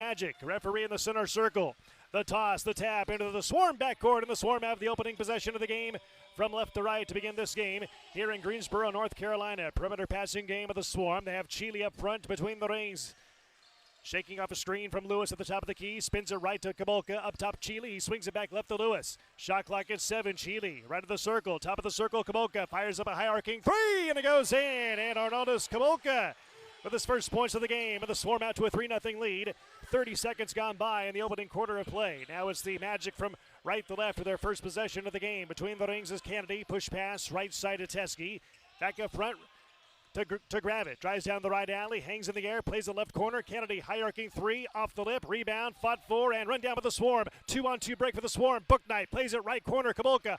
Magic. Referee in the center circle. The toss, the tap into the Swarm backcourt, and the Swarm have the opening possession of the game from left to right to begin this game here in Greensboro, North Carolina. Perimeter passing game of the Swarm. They have Chile up front between the rings. Shaking off a screen from Lewis at the top of the key. Spins it right to Kabolka. Up top, Chile. He swings it back left to Lewis. Shot clock at 7. Chile right of the circle. Top of the circle, Kabolka fires up a high arcing three, and it goes in. And Arnaldus Kabolka with his first points of the game. And the Swarm out to a 3-0 lead. 30 seconds gone by in the opening quarter of play. Now it's the Magic from right to left for their first possession of the game. Between the rings is Kennedy. Push pass right side to Teskey. Back up front to grab it. Drives down the right alley. Hangs in the air. Plays the left corner. Kennedy high arcing three. Off the lip. Rebound. Fought for and run down with the Swarm. 2-on-2 break for the Swarm. Booknight plays it right corner. Kabolka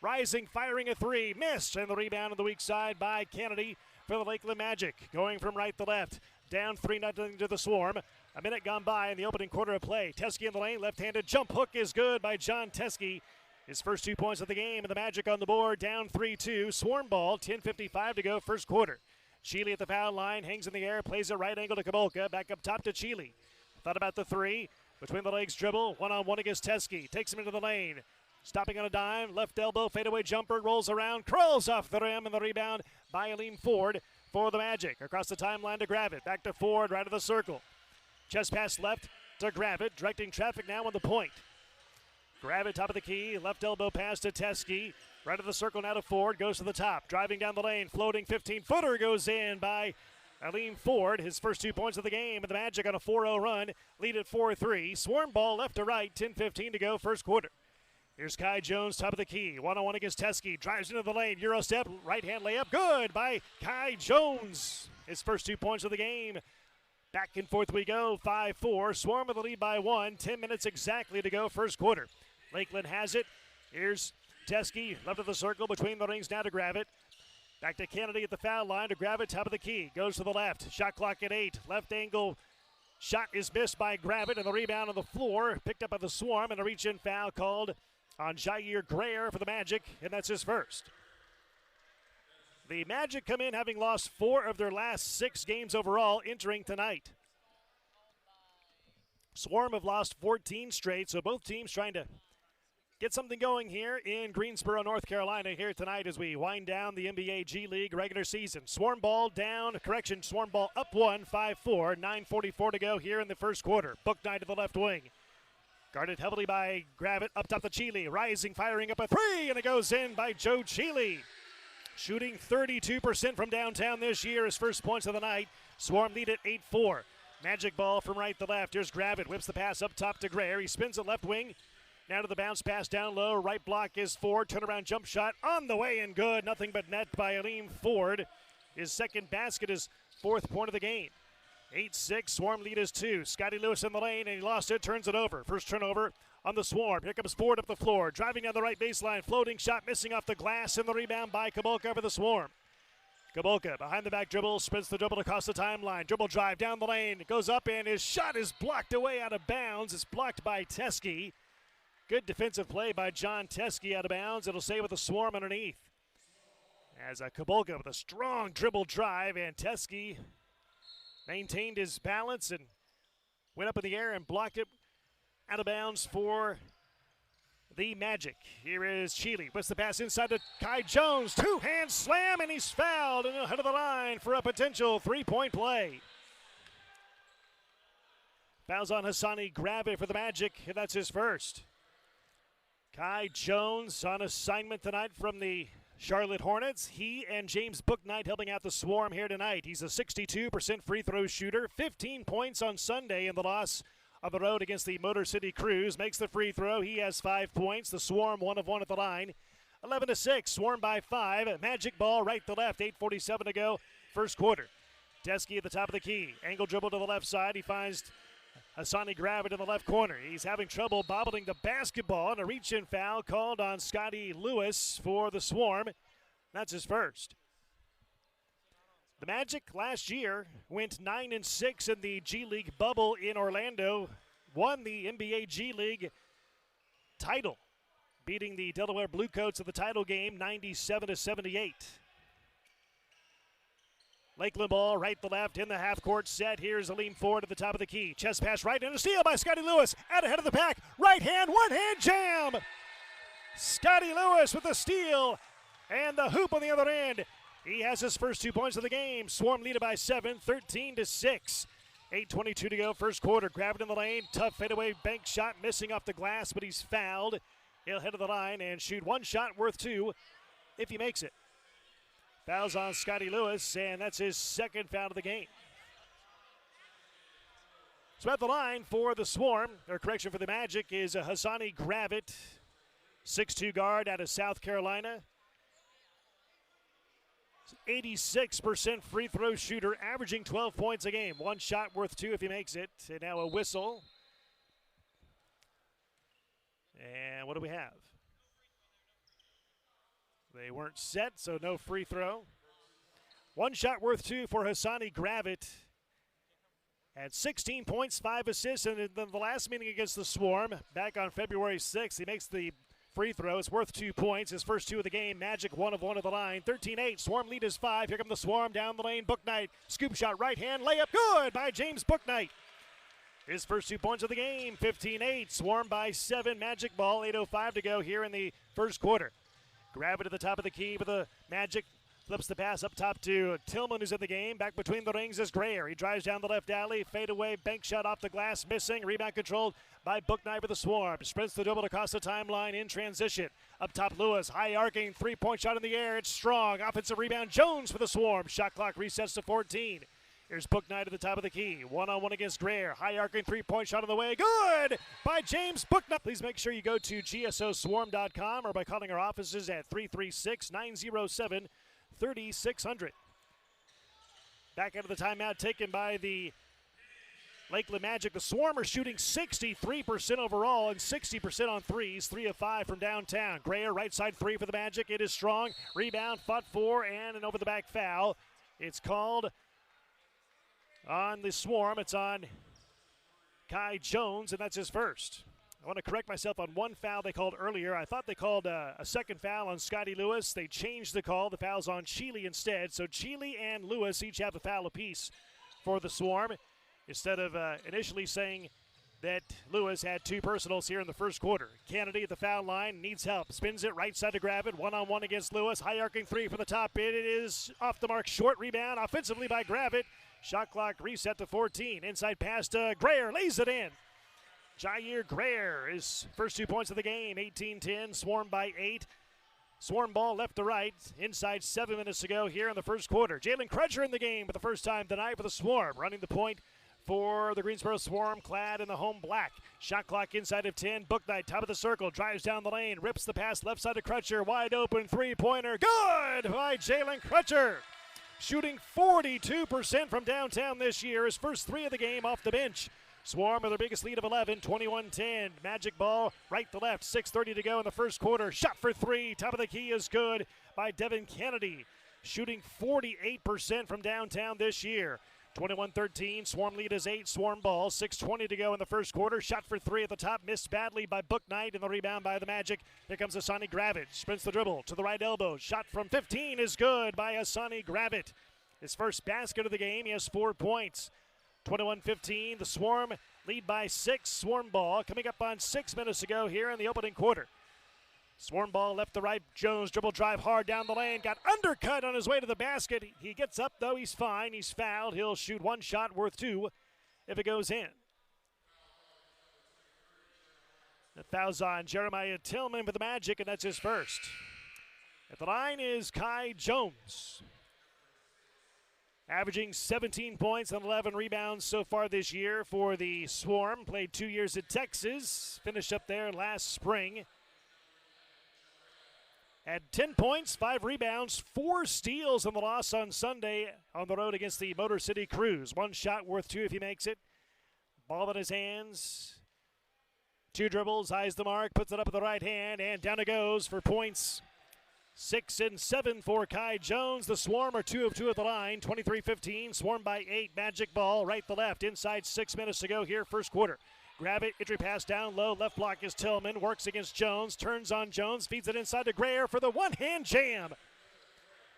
rising. Firing a three. Missed. And the rebound on the weak side by Kennedy for the Lakeland Magic. Going from right to left. Down 3-0 to the Swarm. A minute gone by in the opening quarter of play. Teskey in the lane, left-handed jump hook is good by John Teskey. His first 2 points of the game, and the Magic on the board, down 3-2. Swarm ball, 10:55 to go, first quarter. Chile at the foul line, hangs in the air, plays a right angle to Kabolka, back up top to Chile. Thought about the three, between the legs dribble, one-on-one against Teskey. Takes him into the lane. Stopping on a dime, left elbow, fadeaway jumper, rolls around, curls off the rim, and the rebound by Aleem Ford for the Magic. Across the timeline to grab it, back to Ford, right of the circle. Chest pass left to Gravett, directing traffic now on the point. Gravett top of the key, left elbow pass to Teskey. Right of the circle now to Ford, goes to the top. Driving down the lane, floating 15-footer goes in by Aleem Ford. His first 2 points of the game, and the Magic on a 4-0 run. Lead at 4-3. Swarm ball left to right, 10:15 to go, first quarter. Here's Kai Jones, top of the key. One-on-one against Teskey. Drives into the lane, Euro step, right-hand layup. Good by Kai Jones. His first 2 points of the game. Back and forth we go, 5-4. Swarm with the lead by 1. 10 minutes exactly to go, first quarter. Lakeland has it. Here's Teskey, left of the circle, between the rings now to grab it. Back to Kennedy at the foul line to grab it, top of the key. Goes to the left. Shot clock at 8. Left angle shot is missed by Gravett, and the rebound on the floor picked up by the Swarm, and a reach-in foul called on Jair Grayer for the Magic, and that's his first. The Magic come in having lost 4 of their last 6 games overall entering tonight. Swarm have lost 14 straight, so both teams trying to get something going here in Greensboro, North Carolina here tonight as we wind down the NBA G League regular season. Swarm ball down, Swarm ball up 1, 5-4, 9:44 to go here in the first quarter. Booknight to the left wing. Guarded heavily by Gravett, up top to Chile, rising, firing up a three, and it goes in by Joe Chile. Shooting 32% from downtown this year, his first points of the night. Swarm lead at 8-4. Magic ball from right to left. Here's Gravett, whips the pass up top to Grayer. He spins it left wing. Now to the bounce pass down low. Right block is Ford. Turnaround jump shot on the way and good. Nothing but net by Aleem Ford. His second basket is 4th point of the game. 8-6. Swarm lead is 2. Scotty Lewis in the lane, and he lost it. Turns it over. First turnover on the Swarm. Here comes Ford up the floor. Driving down the right baseline. Floating shot missing off the glass, and the rebound by Kabolka for the Swarm. Kabolka behind the back dribble. Spins the dribble across the timeline. Dribble drive down the lane. It goes up, and his shot is blocked away out of bounds. It's blocked by Teskey. Good defensive play by John Teskey out of bounds. It'll stay with the Swarm underneath. As Kabolka with a strong dribble drive, and Teskey maintained his balance and went up in the air and blocked it out of bounds for the Magic. Here is Chile. Puts the pass inside to Kai Jones. 2-hand slam, and he's fouled and ahead of the line for a potential 3-point play. Fouls on Hassani Gravett for the Magic, and that's his first. Kai Jones on assignment tonight from the Charlotte Hornets. He and James Booknight helping out the Swarm here tonight. He's a 62% free throw shooter. 15 points on Sunday in the loss on the road against the Motor City Cruise. Makes the free throw. He has 5 points. The Swarm 1 of 1 at the line. 11-6. Swarm by 5. Magic ball right to left. 8:47 to go. First quarter. Teskey at the top of the key. Angle dribble to the left side. He finds Hassani Gravett in the left corner. He's having trouble bobbling the basketball, and a reach-in foul called on Scotty Lewis for the Swarm. That's his first. The Magic last year went 9-6 in the G League bubble in Orlando, won the NBA G League title, beating the Delaware Bluecoats of the title game 97-78. Lakeland ball, right to left in the half court set. Here's a lean forward at the top of the key. Chest pass right and a steal by Scotty Lewis. Out ahead of the pack. Right hand, one hand jam. Scotty Lewis with the steal and the hoop on the other end. He has his first 2 points of the game. Swarm lead it by 7, 13-6. 8:22 to go, first quarter. Grab it in the lane. Tough fadeaway bank shot, missing off the glass, but he's fouled. He'll head to the line and shoot one shot worth 2 if he makes it. Fouls on Scotty Lewis, and that's his second foul of the game. So at the line for the Swarm, or correction for the Magic, is Hassani Gravett, 6'2" guard out of South Carolina. 86% free throw shooter, averaging 12 points a game. One shot worth 2 if he makes it. And now a whistle. And what do we have? They weren't set, so no free throw. One shot worth 2 for Hassani Gravett. Had 16 points, 5 assists, and in the last meeting against the Swarm, back on February 6th, he makes the free throw. It's worth 2 points. His first 2 of the game. Magic 1 of 1 at the line. 13-8. Swarm lead is 5. Here come the Swarm down the lane. Bouknight. Scoop shot right hand. Layup good by James Bouknight. His first 2 points of the game. 15-8. Swarm by 7. Magic ball. 8:05 to go here in the first quarter. Grab it at the top of the key with the Magic. Flips the pass up top to Tillman, who's in the game. Back between the rings is Grayer. He drives down the left alley. Fade away. Bank shot off the glass. Missing. Rebound controlled by Bouknight with the Swarm. Sprints the dribble across the timeline in transition. Up top, Lewis. High arcing. 3-point shot in the air. It's strong. Offensive rebound. Jones for the Swarm. Shot clock resets to 14. Here's Bouknight at the top of the key. One-on-one against Grayer. High arcing 3-point shot on the way. Good by James Bouknight. Please make sure you go to gsoswarm.com or by calling our offices at 336-907-3600. Back out of the timeout taken by the Lakeland Magic. The Swarm are shooting 63% overall and 60% on threes. 3 of 5 from downtown. Grayer, right side 3 for the Magic. It is strong. Rebound, fought for, and an over-the-back foul. It's called on the Swarm. It's on Kai Jones, and that's his first. I want to correct myself on one foul they called earlier. I thought they called a second foul on Scotty Lewis. They changed the call. The foul's on Cheeley instead. So Cheeley and Lewis each have a foul apiece for the Swarm, instead of initially saying that Lewis had 2 personals here in the first quarter. Kennedy at the foul line, needs help. Spins it right side to grab it. One-on-one against Lewis. High arcing 3 for the top. It is off the mark. Short rebound offensively by Gravett. Shot clock reset to 14. Inside pass to Grayer. Lays it in. Jair Grayer, his first 2 points of the game. 18-10. Swarm by 8. Swarm ball left to right. Inside 7 minutes to go here in the first quarter. Jalen Crutcher in the game for the first time tonight for the Swarm. Running the point for the Greensboro Swarm, clad in the home black. Shot clock inside of 10. Bouknight, top of the circle, drives down the lane, rips the pass left side to Crutcher. Wide open 3-pointer. Good by Jalen Crutcher. Shooting 42% from downtown this year. His first 3 of the game off the bench. Swarm with their biggest lead of 11, 21-10. Magic ball right to left, 6:30 to go in the first quarter. Shot for 3, top of the key is good by Devin Kennedy. Shooting 48% from downtown this year. 21-13, Swarm lead is 8, Swarm ball, 6:20 to go in the first quarter. Shot for 3 at the top, missed badly by Bouknight, and the rebound by the Magic. Here comes Hassani Gravett, sprints the dribble to the right elbow. Shot from 15 is good by Hassani Gravett. His first basket of the game, he has 4 points. 21-15, the Swarm lead by 6, Swarm ball coming up on 6 minutes to go here in the opening quarter. Swarm ball left to right, Jones dribble drive hard down the lane, got undercut on his way to the basket. He gets up though, he's fine, he's fouled. He'll shoot 1 shot worth 2 if it goes in. The foul's on Jeremiah Tillman for the Magic, and that's his first. At the line is Kai Jones. Averaging 17 points and 11 rebounds so far this year for the Swarm. Played 2 years at Texas, finished up there last spring. Had 10 points, 5 rebounds, 4 steals in the loss on Sunday on the road against the Motor City Cruise. 1 shot worth 2 if he makes it. Ball in his hands. 2 dribbles, eyes the mark, puts it up with the right hand, and down it goes for points. 6 and 7 for Kai Jones. The Swarm are 2 of 2 at the line. 23-15, Swarm by 8. Magic ball right to left. Inside 6 minutes to go here, first quarter. Grab it, entry pass down low. Left block is Tillman. Works against Jones. Turns on Jones. Feeds it inside to Grayer for the one-hand jam.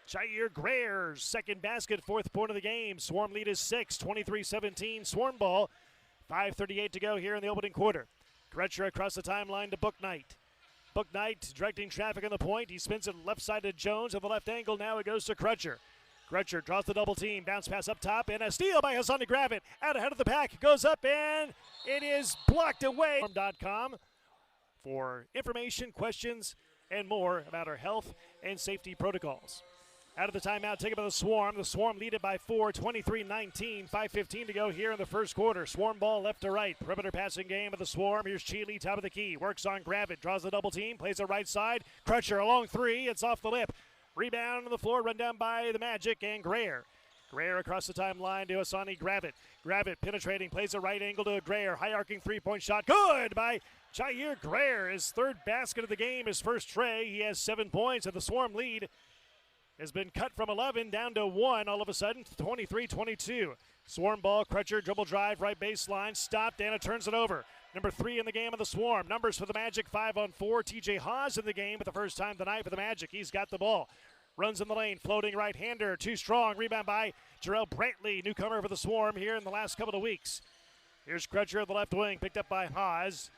Jair Greer's second basket, fourth point of the game. Swarm lead is 6, 23-17. Swarm ball, 5:38 to go here in the opening quarter. Crutcher across the timeline to Booknight. Booknight directing traffic on the point. He spins it left side to Jones at the left angle. Now it goes to Crutcher. Crutcher draws the double team. Bounce pass up top and a steal by Hassan to grab it. Out ahead of the pack. Goes up and it is blocked away. .com for information, questions, and more about our health and safety protocols. Out of the timeout, taken by the Swarm. The Swarm lead it by 4, 23-19. 5:15 to go here in the first quarter. Swarm ball left to right. Perimeter passing game of the Swarm. Here's Cheeley, top of the key. Works on Gravett. Draws the double team. Plays the right side. Crutcher, a long three. It's off the lip. Rebound on the floor. Run down by the Magic and Greer. Greer across the timeline to Asani Gravett. Gravett penetrating. Plays a right angle to Greer. High arcing three-point shot. Good by Jair Greer. His third basket of the game. His first tray. He has 7 points, and the Swarm lead has been cut from 11 down to 1 all of a sudden, 23-22. Swarm ball, Crutcher, dribble drive, right baseline, stopped, and it turns it over. Number 3 in the game of the Swarm. Numbers for the Magic, 5-on-4. TJ Haas in the game for the first time tonight for the Magic. He's got the ball. Runs in the lane, floating right-hander, too strong. Rebound by Jarrell Brantley, newcomer for the Swarm here in the last couple of weeks. Here's Crutcher at the left wing, picked up by Haas.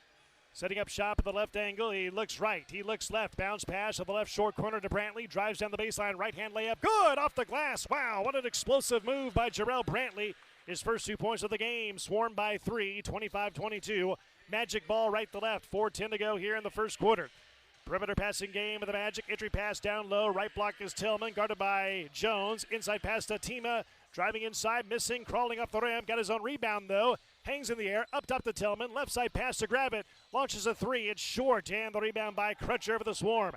Setting up shop at the left angle. He looks right. He looks left. Bounce pass at the left short corner to Brantley. Drives down the baseline. Right-hand layup. Good off the glass. Wow, what an explosive move by Jarrell Brantley. His first 2 points of the game. Swarm by 3, 25-22. Magic ball right to left. 4:10 to go here in the first quarter. Perimeter passing game of the Magic. Entry pass down low. Right block is Tillman. Guarded by Jones. Inside pass to Tima. Driving inside. Missing. Crawling up the rim. Got his own rebound though. Hangs in the air, up top to Tillman, left side pass to Gravett, launches a three, it's short, and the rebound by Crutcher for the Swarm.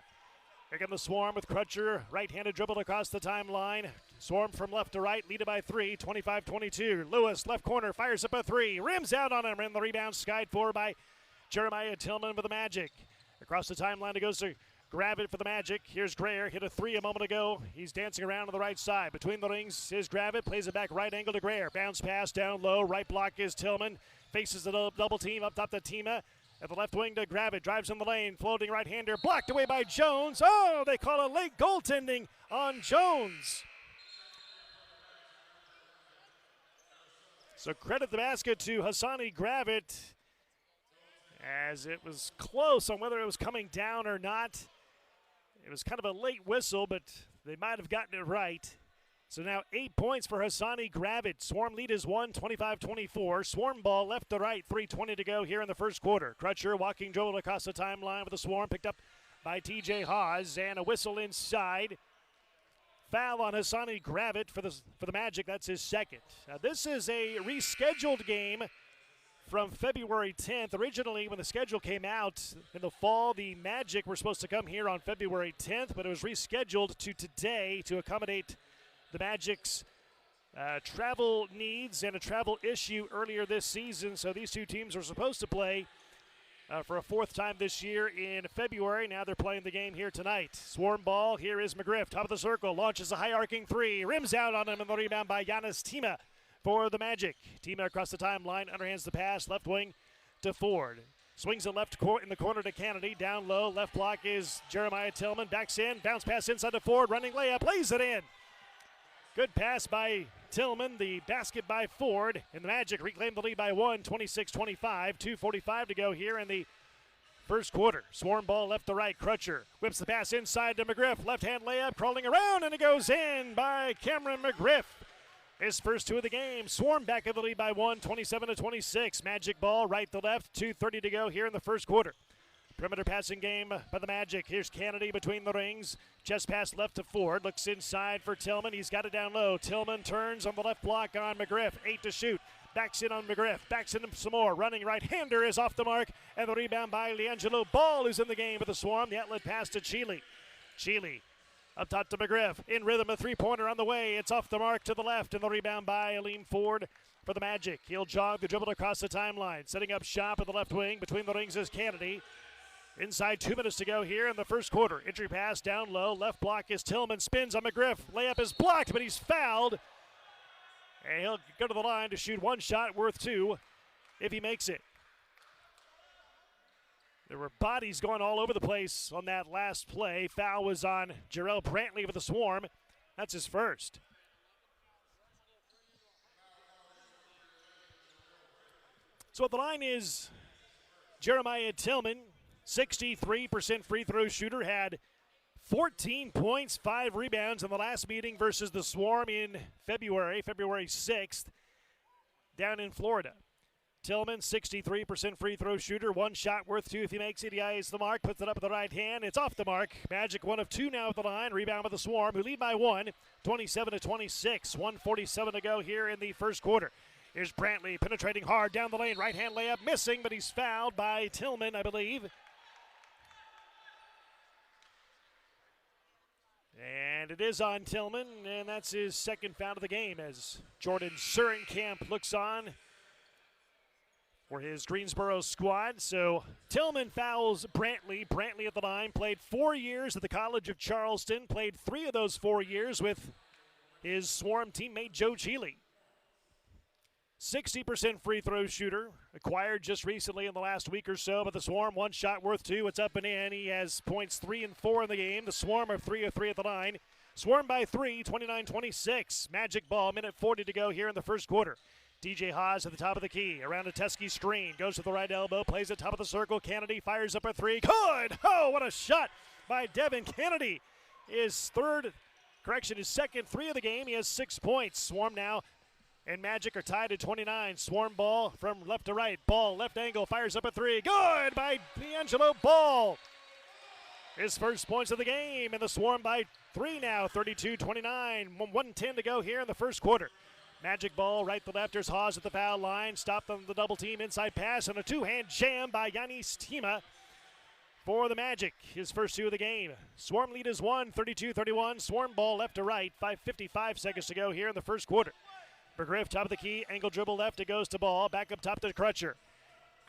Here comes the Swarm with Crutcher, right-handed dribble across the timeline. Swarm from left to right, leaded by 3, 25-22. Lewis, left corner, fires up a three, rims out on him, and the rebound skied for by Jeremiah Tillman for the Magic. Across the timeline, it goes to Gravett for the Magic. Here's Greer, hit a three a moment ago. He's dancing around on the right side. Between the rings is Gravett, plays it back right angle to Greer. Bounce pass down low, right block is Tillman. Faces the double team up top to Tima. At the left wing to Gravett, drives in the lane, floating right-hander, blocked away by Jones. Oh, they call a late goaltending on Jones. So credit the basket to Hassani Gravett, as it was close on whether it was coming down or not. It was kind of a late whistle, but they might have gotten it right. So now 8 points for Hassani Gravett. Swarm lead is 1, 25-24. Swarm ball left to right, 3:20 to go here in the first quarter. Crutcher walking dribble across the timeline with the Swarm, picked up by TJ Haas, and a whistle inside. Foul on Hassani Gravett for the Magic. That's his second. Now this is a rescheduled game from February 10th. Originally, when the schedule came out in the fall, the Magic were supposed to come here on February 10th, but it was rescheduled to today to accommodate the Magic's travel needs and a travel issue earlier this season. So these two teams were supposed to play for a fourth time this year in February. Now they're playing the game here tonight. Swarm ball, here is McGriff, top of the circle, launches a high arcing three, rims out on him, and the rebound by Giannis Tima for the Magic. Tima across the timeline, underhands the pass, left wing to Ford. Swings it left in the corner to Kennedy, down low, left block is Jeremiah Tillman, backs in, bounce pass inside to Ford, running layup, lays it in. Good pass by Tillman, the basket by Ford, and the Magic reclaim the lead by 1, 26-25, 2:45 to go here in the first quarter. Swarm ball left to right, Crutcher whips the pass inside to McGriff, left-hand layup, crawling around, and it goes in by Cameron McGriff. His first 2 of the game. Swarm back in the lead by 1, 27-26. Magic ball right to left, 2:30 to go here in the first quarter. Perimeter passing game by the Magic. Here's Kennedy between the rings. Chest pass left to Ford. Looks inside for Tillman. He's got it down low. Tillman turns on the left block on McGriff. 8 to shoot. Backs in on McGriff. Backs in some more. Running right-hander is off the mark. And the rebound by LiAngelo Ball, who's in the game with the Swarm. The outlet pass to Cheeley. Cheeley up top to McGriff. In rhythm, a three-pointer on the way. It's off the mark to the left. And the rebound by Aleem Ford for the Magic. He'll jog the dribble across the timeline. Setting up shop at the left wing. Between the rings is Kennedy. Inside 2 minutes to go here in the first quarter. Entry pass down low. Left block is Tillman. Spins on McGriff. Layup is blocked, but he's fouled. And he'll go to the line to shoot one shot worth 2 if he makes it. There were bodies going all over the place on that last play. Foul was on Jarrell Brantley with the Swarm. That's his first. So at the line is Jeremiah Tillman, 63% free throw shooter, had 14 points, 5 rebounds in the last meeting versus the Swarm in February 6th, down in Florida. Tillman, 63% free throw shooter, 1 shot worth 2 if he makes it. He eyes the mark, puts it up with the right hand. It's off the mark. Magic 1 of 2 now at the line. Rebound by the Swarm, who lead by 1, 27-26. 1:47 to go here in the first quarter. Here's Brantley penetrating hard down the lane. Right hand layup missing, but he's fouled by Tillman, I believe. And it is on Tillman, and that's his second foul of the game as Jordan Surenkamp looks on for his Greensboro squad. So Tillman fouls Brantley. Brantley at the line, played 4 years at the College of Charleston, played 3 of those 4 years with his Swarm teammate Joe Cheeley. 60% free throw shooter, acquired just recently in the last week or so, but the Swarm 1 shot worth 2. It's up and in. He has points 3 and 4 in the game. The Swarm are 3 of 3 at the line. Swarm by 3, 29-26. Magic ball, minute 40 to go here in the first quarter. DJ Haas at the top of the key, around a Teskey screen, goes to the right elbow, plays at top of the circle. Kennedy fires up a 3. Good! Oh, what a shot by Devin Kennedy. His second 3 of the game. He has 6 points. Swarm now and Magic are tied at 29. Swarm ball from left to right. Ball, left angle, fires up a 3. Good by D'Angelo Ball. His first points of the game, and the Swarm by 3 now, 32-29. 1:10 to go here in the first quarter. Magic ball, right to left. There's Haas at the foul line. Stopped on the double team, inside pass, and a 2-hand jam by Yanis Tima for the Magic. His first 2 of the game. Swarm lead is 1, 32-31. Swarm ball left to right. 5:55 seconds to go here in the first quarter. McGriff, top of the key, angle dribble left, it goes to Ball. Back up top to Crutcher.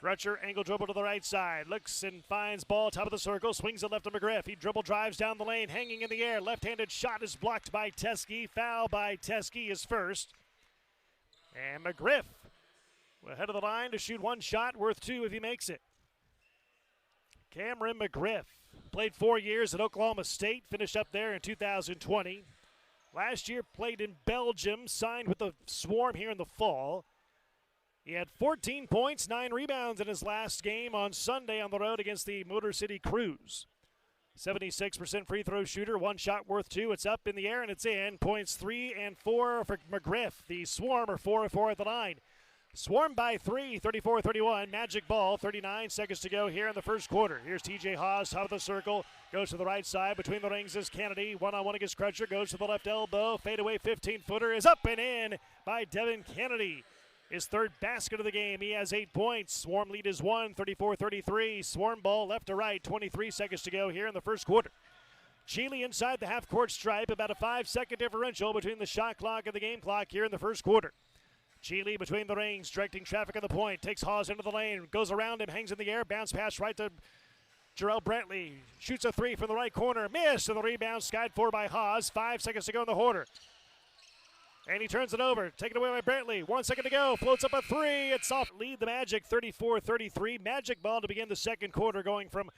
Crutcher, angle dribble to the right side. Looks and finds Ball, top of the circle, swings it left to McGriff. He dribble drives down the lane, hanging in the air. Left-handed shot is blocked by Teskey. Foul by Teskey is first. And McGriff ahead of the line to shoot 1 shot, worth 2 if he makes it. Cameron McGriff played 4 years at Oklahoma State, finished up there in 2020. Last year played in Belgium, signed with the Swarm here in the fall. He had 14 points, 9 rebounds in his last game on Sunday on the road against the Motor City Cruise. 76% free throw shooter, 1 shot worth 2. It's up in the air and it's in. Points 3 and 4 for McGriff. The Swarm are 4 of 4 at the line. Swarm by 3, 34-31. Magic ball, 39 seconds to go here in the first quarter. Here's TJ Haas, top of the circle. Goes to the right side. Between the rings is Kennedy. One-on-one against Crutcher. Goes to the left elbow. Fadeaway 15-footer is up and in by Devin Kennedy. His 3rd basket of the game. He has 8 points. Swarm lead is 1, 34-33. Swarm ball left to right. 23 seconds to go here in the first quarter. Cheeley inside the half-court stripe. About a 5-second differential between the shot clock and the game clock here in the first quarter. Cheeley between the rings, directing traffic on the point. Takes Haas into the lane. Goes around him, hangs in the air. Bounce pass right to Jarrell Brantley. Shoots a 3 from the right corner. Missed, and the rebound skied for by Haas. 5 seconds to go in the quarter. And he turns it over. Taken away by Brantley. 1 second to go. Floats up a 3. It's off. Lead the Magic 34-33. Magic ball to begin the second quarter, going from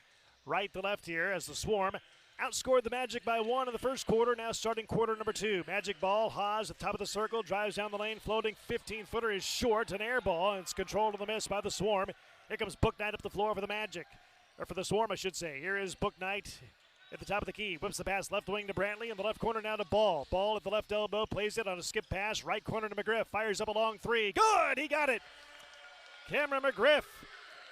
right to left here as the Swarm outscored the Magic by 1 in the first quarter. Now starting quarter number 2. Magic ball. Haas at the top of the circle. Drives down the lane. Floating 15-footer is short. An air ball. And it's controlled to the miss by the Swarm. Here comes Bouknight up the floor for the Magic. Or for the Swarm, I should say. Here is Bouknight at the top of the key. Whips the pass left wing to Brantley. In the left corner now to Ball. Ball at the left elbow. Plays it on a skip pass. Right corner to McGriff. Fires up a long 3. Good! He got it! Cameron McGriff.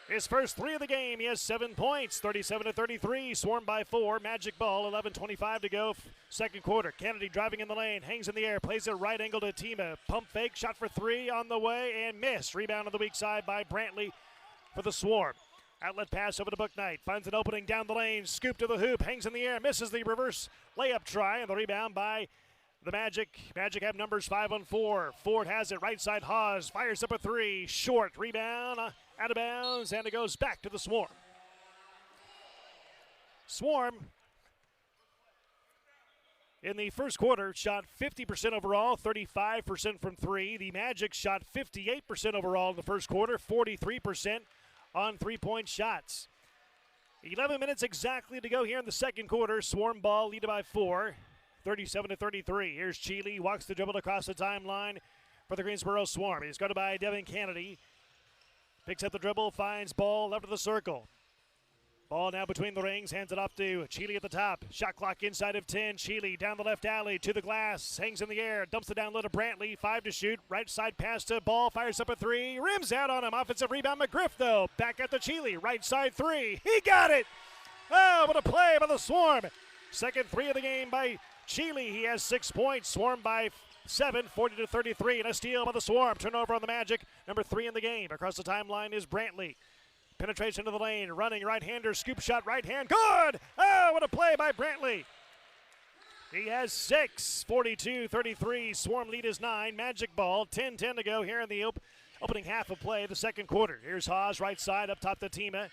His first 3 of the game. He has 7 points. 37-33. Swarm by 4. Magic ball. 11:25 to go. Second quarter. Kennedy driving in the lane. Hangs in the air. Plays it right angle to Tima. Pump fake. Shot for 3 on the way and missed. Rebound on the weak side by Brantley for the Swarm. Outlet pass over to Bouknight. Finds an opening down the lane. Scoop to the hoop. Hangs in the air. Misses the reverse layup try. And the rebound by the Magic. Magic have numbers 5 on 4. Ford has it. Right side Haas. Fires up a 3. Short. Rebound. Out of bounds. And it goes back to the Swarm. Swarm in the first quarter shot 50% overall. 35% from 3. The Magic shot 58% overall in the first quarter. 43% on 3-point shots. 11 minutes exactly to go here in the second quarter. Swarm ball lead by 4. 37-33. Here's Cheeley, walks the dribble across the timeline for the Greensboro Swarm. He's guarded by Devin Kennedy. Picks up the dribble, finds ball left of the circle. Ball now between the rings, hands it off to Cheeley at the top. Shot clock inside of 10. Cheeley down the left alley to the glass, hangs in the air, dumps it down low to Brantley. 5 to shoot, right side pass to Ball, fires up a 3, rims out on him. Offensive rebound, McGriff though. Back at the Cheeley, right side 3. He got it! Oh, what a play by the Swarm. Second 3 of the game by Cheeley. He has 6 points. Swarm by 7, 40-33, and a steal by the Swarm. Turnover on the Magic, number 3 in the game. Across the timeline is Brantley. Penetration into the lane, running right-hander, scoop shot, right hand, good! Oh, what a play by Brantley. He has 6, 42-33. Swarm lead is 9. Magic ball, 10-10 to go here in the opening half of play, the second quarter. Here's Haas, right side, up top to Tima.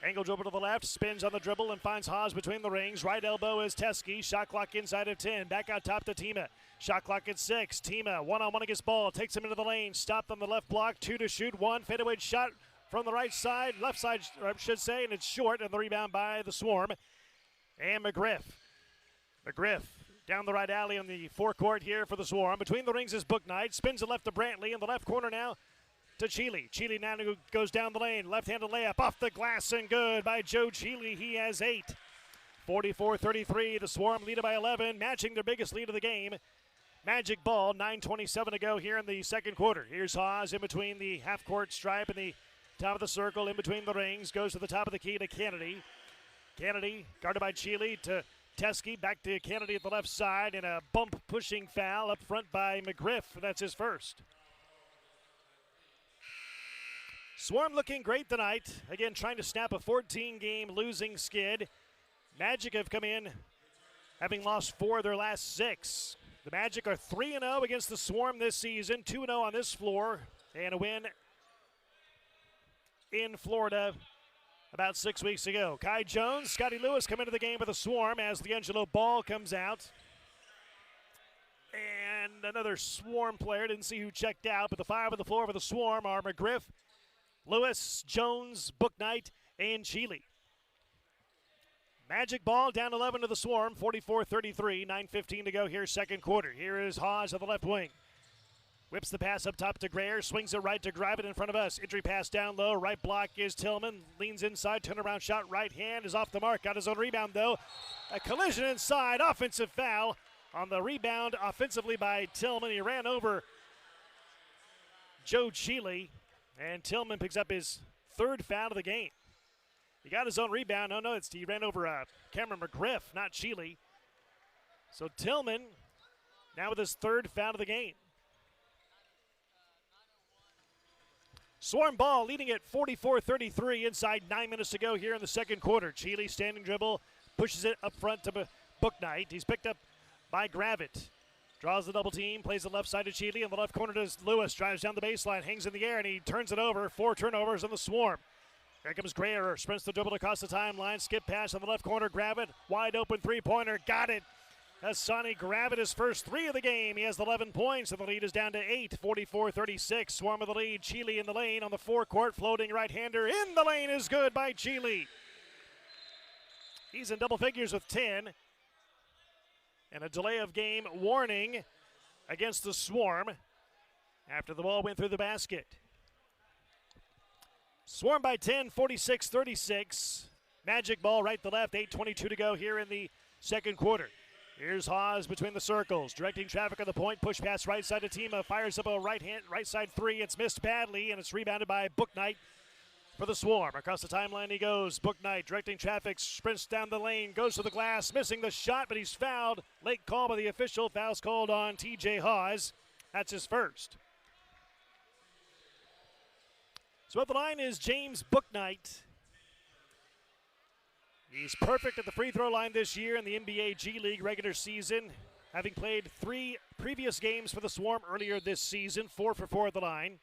Angle dribble to the left, spins on the dribble and finds Haas between the rings. Right elbow is Teskey. Shot clock inside of 10. Back out top to Tima. Shot clock at 6. Tima one-on-one against Ball. Takes him into the lane. Stopped on the left block. 2 to shoot. 1 fadeaway shot from the right side. Left side, I should say, and it's short. And the rebound by the Swarm. And McGriff. McGriff down the right alley on the forecourt here for the Swarm. Between the rings is Booknight. Spins it left to Brantley. In the left corner now to Cheeley. Cheeley now goes down the lane. Left-handed layup off the glass and good by Joe Cheeley. He has 8. 44-33. The Swarm lead by 11, matching their biggest lead of the game. Magic ball, 9:27 to go here in the second quarter. Here's Haas in between the half-court stripe and the top of the circle, in between the rings. Goes to the top of the key to Kennedy. Kennedy guarded by Cheeley to Teskey. Back to Kennedy at the left side, and a bump-pushing foul up front by McGriff. That's his first. Swarm looking great tonight. Again, trying to snap a 14-game losing skid. Magic have come in having lost 4 of their last 6. The Magic are 3-0 against the Swarm this season, 2-0 on this floor, and a win in Florida about 6 weeks ago. Kai Jones, Scotty Lewis come into the game with a Swarm as LiAngelo Ball comes out. And another Swarm player, didn't see who checked out, but the 5 on the floor for the Swarm are McGriff, Lewis, Jones, Booknight, and Cheeley. Magic ball down 11 to the Swarm, 44-33, 9:15 to go here, second quarter. Here is Haas on the left wing. Whips the pass up top to Greer, swings it right to Gravett in front of us. Entry pass down low, right block is Tillman, leans inside, turnaround shot, right hand is off the mark. Got his own rebound though. A collision inside, offensive foul on the rebound offensively by Tillman. He ran over Joe Cheeley, and Tillman picks up his 3rd foul of the game. He got his own rebound. Oh, no, he ran over Cameron McGriff, not Cheeley. So Tillman now with his 3rd foul of the game. Swarm ball leading at 44-33 inside 9 minutes to go here in the second quarter. Cheeley standing dribble, pushes it up front to Booknight. He's picked up by Gravett. Draws the double team, plays the left side to Cheeley. In the left corner to Lewis, drives down the baseline, hangs in the air, and he turns it over. 4 turnovers on the Swarm. Here comes Greer, sprints the dribble across the timeline, skip pass on the left corner, Gravett, wide open three-pointer, got it. Hassani Gravett, his first 3 of the game. He has 11 points, and the lead is down to 8, 44-36. Swarm of the lead, Cheeley in the lane on the forecourt, floating right-hander in the lane is good by Cheeley. He's in double figures with 10. And a delay of game warning against the Swarm after the ball went through the basket. Swarm by 10, 46-36. Magic ball right to left, 8:22 to go here in the second quarter. Here's Haas between the circles, directing traffic on the point, push pass right side to Tima, fires up a right side 3. It's missed badly, and it's rebounded by Booknight for the Swarm. Across the timeline he goes. Booknight directing traffic, sprints down the lane, goes to the glass, missing the shot, but he's fouled. Late call by the official. Foul's called on TJ Haas. That's his first. So at the line is James Booknight. He's perfect at the free throw line this year in the NBA G League regular season, having played 3 previous games for the Swarm earlier this season, 4 for 4 at the line.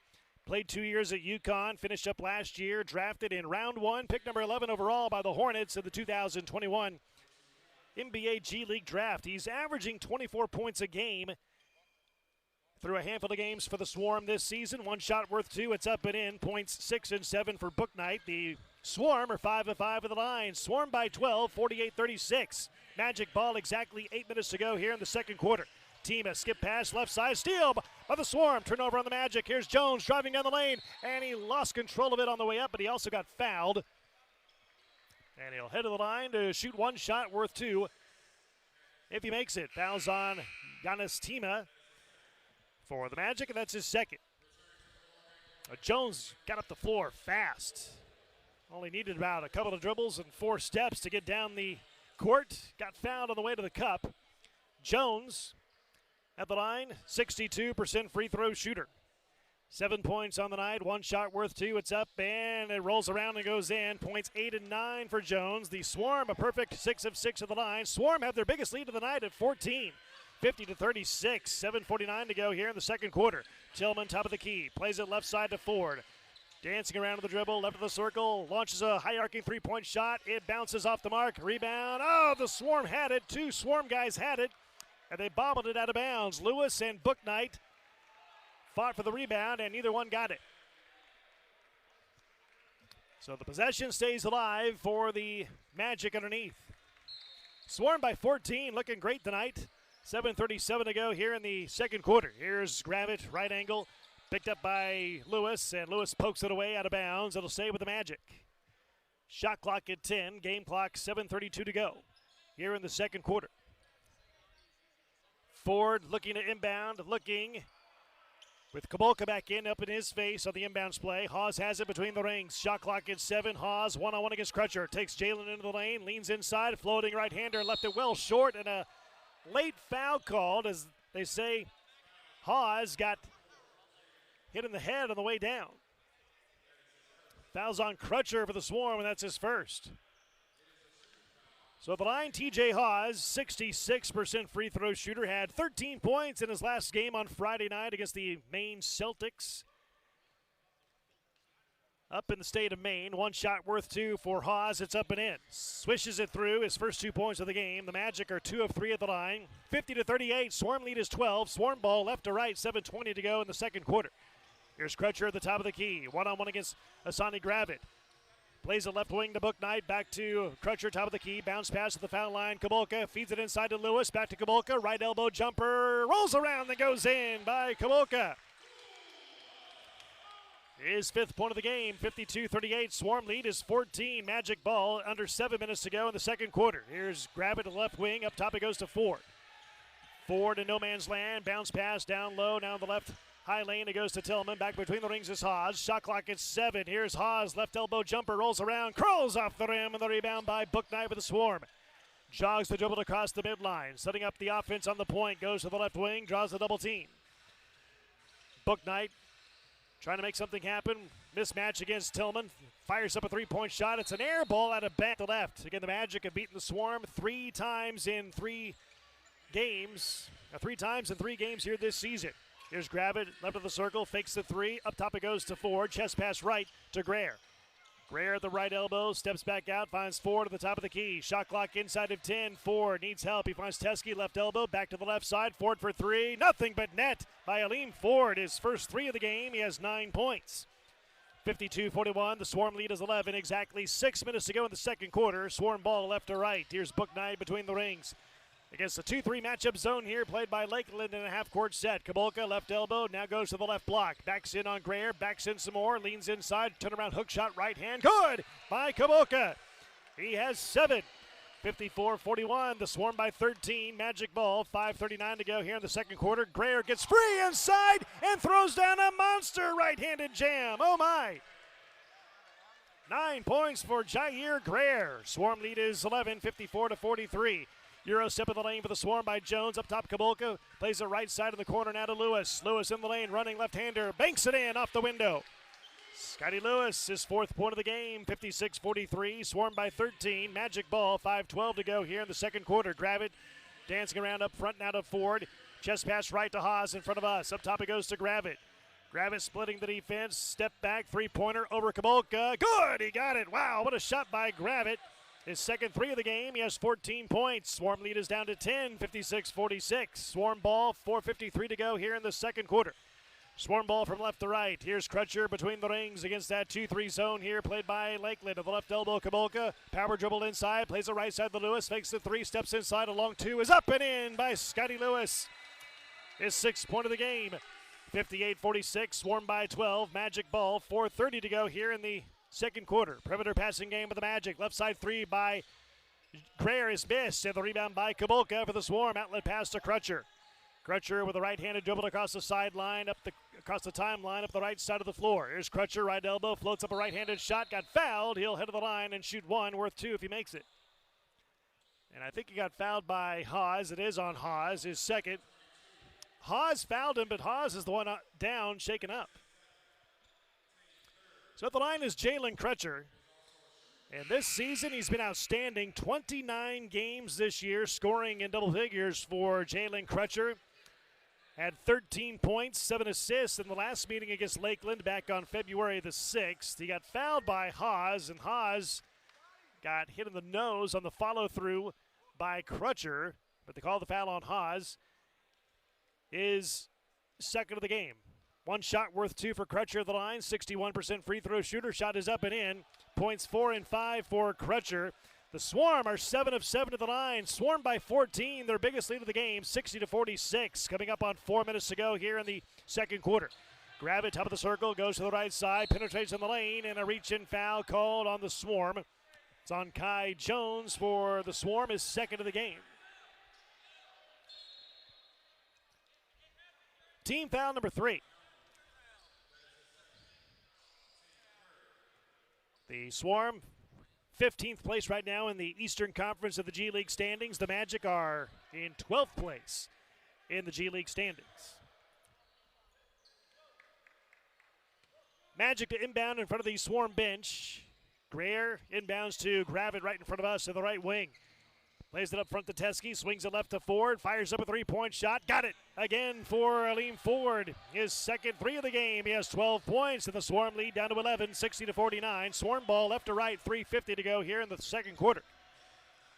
Played 2 years at UConn, finished up last year, drafted in round 1, pick number 11 overall by the Hornets in the 2021 NBA G League draft. He's averaging 24 points a game through a handful of games for the Swarm this season. 1 shot worth 2, it's up and in. Points 6 and 7 for Booknight. The Swarm are 5 of 5 at the line. Swarm by 12, 48-36. Magic ball exactly 8 minutes to go here in the second quarter. Tima skip pass left side, steal by the Swarm. Turnover on the Magic. Here's Jones driving down the lane, and he lost control of it on the way up, but he also got fouled. And he'll head to the line to shoot one shot worth 2 if he makes it. Fouls on Giannis Tima for the Magic, and that's his second. Jones got up the floor fast. Only needed about a couple of dribbles and 4 steps to get down the court. Got fouled on the way to the cup. Jones at the line, 62% free throw shooter. 7 points on the night, 1 shot worth 2. It's up and it rolls around and goes in. Points 8 and 9 for Jones. The Swarm a perfect 6 of 6 at the line. Swarm have their biggest lead of the night at 14. 50-36, 7:49 to go here in the second quarter. Tillman top of the key, plays it left side to Ford. Dancing around to the dribble, left of the circle, launches a high-arcing three-point shot. It bounces off the mark, rebound. Oh, the Swarm had it. 2 Swarm guys had it, and they bobbled it out of bounds. Lewis and Booknight fought for the rebound, and neither one got it. So the possession stays alive for the Magic underneath. Swarm by 14, looking great tonight. 7:37 to go here in the second quarter. Here's Gravett, right angle, picked up by Lewis, and Lewis pokes it away out of bounds. It'll stay with the Magic. Shot clock at 10, game clock 7:32 to go here in the second quarter. Ford looking to inbound, looking with Kabolka back in, up in his face on the inbounds play. Hawes has it between the rings. Shot clock at 7. Hawes one-on-one against Crutcher. Takes Jalen into the lane, leans inside, floating right-hander, left it well short, and a late foul called, as they say Hawes got hit in the head on the way down. Fouls on Crutcher for the Swarm, and that's his first. So at the line, TJ Hawes, 66% free throw shooter, had 13 points in his last game on Friday night against the Maine Celtics up in the state of Maine. 1 shot worth 2 for Hawes. It's up and in. Swishes it through, his first 2 points of the game. The Magic are 2 of 3 at the line. 50-38, Swarm lead is 12. Swarm ball left to right, 7:20 to go in the second quarter. Here's Crutcher at the top of the key. One-on-one against Asani Gravett. Plays it left wing to Booknight, back to Crutcher, top of the key. Bounce pass to the foul line. Kabolka feeds it inside to Lewis, back to Kabolka. Right elbow jumper, rolls around and goes in by Kabolka. His 5th point of the game, 52-38. Swarm lead is 14. Magic ball, under 7 minutes to go in the second quarter. Here's Gravett to left wing. Up top it goes to Ford. Ford in no man's land. Bounce pass down low. Now in the left high lane it goes to Tillman. Back between the rings is Hawes. Shot clock at 7. Here's Hawes. Left elbow jumper. Rolls around. Crawls off the rim. And the rebound by Booknight with the Swarm. Jogs the dribble across the midline. Setting up the offense on the point. Goes to the left wing. Draws the double team. Booknight trying to make something happen. Mismatch against Tillman. Fires up a 3-point shot. It's an air ball out of back to left. Again, the Magic have beaten the Swarm 3 times in 3 games. 3 times in 3 games here this season. Here's Gravett, left of the circle, fakes the 3. Up top it goes to Ford. Chest pass right to Greer. Greer at the right elbow, steps back out, finds Ford at the top of the key. Shot clock inside of 10. Ford needs help. He finds Teskey, left elbow, back to the left side. Ford for 3. Nothing but net by Aleem Ford. His first 3 of the game. He has 9 points. 52-41. The Swarm lead is 11. Exactly 6 minutes to go in the second quarter. Swarm ball left to right. Here's Booknight between the rings. Against the 2-3 matchup zone here, played by Lakeland in a half-court set. Kabolka, left elbow, now goes to the left block. Backs in on Greer, backs in some more, leans inside, turnaround hook shot, right hand. Good by Kabolka. He has 7. 54-41, the Swarm by 13. Magic ball, 5:39 to go here in the second quarter. Greer gets free inside and throws down a monster right-handed jam. Oh, my. 9 points for Jair Greer. Swarm lead is 11, 54-43. Euro step in the lane for the Swarm by Jones. Up top, Kabolka plays the right side of the corner now to Lewis. Lewis in the lane, running left-hander, banks it in off the window. Scotty Lewis, his 4th point of the game, 56-43. Swarm by 13. Magic ball, 5:12 to go here in the second quarter. Gravett dancing around up front now to Ford. Chest pass right to Hawes in front of us. Up top it goes to Gravett. Gravett splitting the defense. Step back, 3-pointer over Kabolka. Good, he got it. Wow, what a shot by Gravett. His second 3 of the game, he has 14 points. Swarm lead is down to 10, 56-46. Swarm ball, 4:53 to go here in the second quarter. Swarm ball from left to right. Here's Crutcher between the rings against that 2-3 zone here, played by Lakeland. At the left elbow, Kabolka. Power dribble inside, plays the right side to Lewis. Fakes the 3, steps inside, a long 2 is up and in by Scotty Lewis. His 6th point of the game. 58-46, Swarm by 12. Magic ball, 4:30 to go here in the second quarter. Perimeter passing game with the Magic. Left side 3 by Greer is missed, and the rebound by Kabolka for the Swarm. Outlet pass to Crutcher. Crutcher with a right-handed dribble across the sideline, across the timeline, up the right side of the floor. Here's Crutcher, right elbow, floats up a right-handed shot, got fouled. He'll head to the line and shoot 1, worth 2 if he makes it. And I think he got fouled by Haas. It is on Haas, his second. Haas fouled him, but Haas is the one down, shaken up. So at the line is Jalen Crutcher. And this season, he's been outstanding. 29 games this year, scoring in double figures for Jalen Crutcher. Had 13 points, 7 assists in the last meeting against Lakeland back on February the 6th. He got fouled by Haas, and Haas got hit in the nose on the follow-through by Crutcher. But they call the foul on Haas. Is second of the game. 1 shot worth 2 for Crutcher at the line. 61% free throw shooter. Shot is up and in. Points 4 and 5 for Crutcher. The Swarm are 7 of 7 at the line. Swarm by 14, their biggest lead of the game, 60-46. Coming up on 4 minutes to go here in the second quarter. Grab it, top of the circle, goes to the right side, penetrates in the lane, and a reach-in foul called on the Swarm. It's on Kai Jones for the Swarm, his second of the game. Team foul number 3. The Swarm, 15th place right now in the Eastern Conference of the G League standings. The Magic are in 12th place in the G League standings. Magic to inbound in front of the Swarm bench. Greer inbounds to Gravett right in front of us in the right wing. Plays it up front to Teskey, swings it left to Ford, fires up a 3-point shot. Got it again for Aleem Ford. His second 3 of the game. He has 12 points, and the Swarm lead down to 11, 60-49. Swarm ball left to right, 3:50 to go here in the second quarter.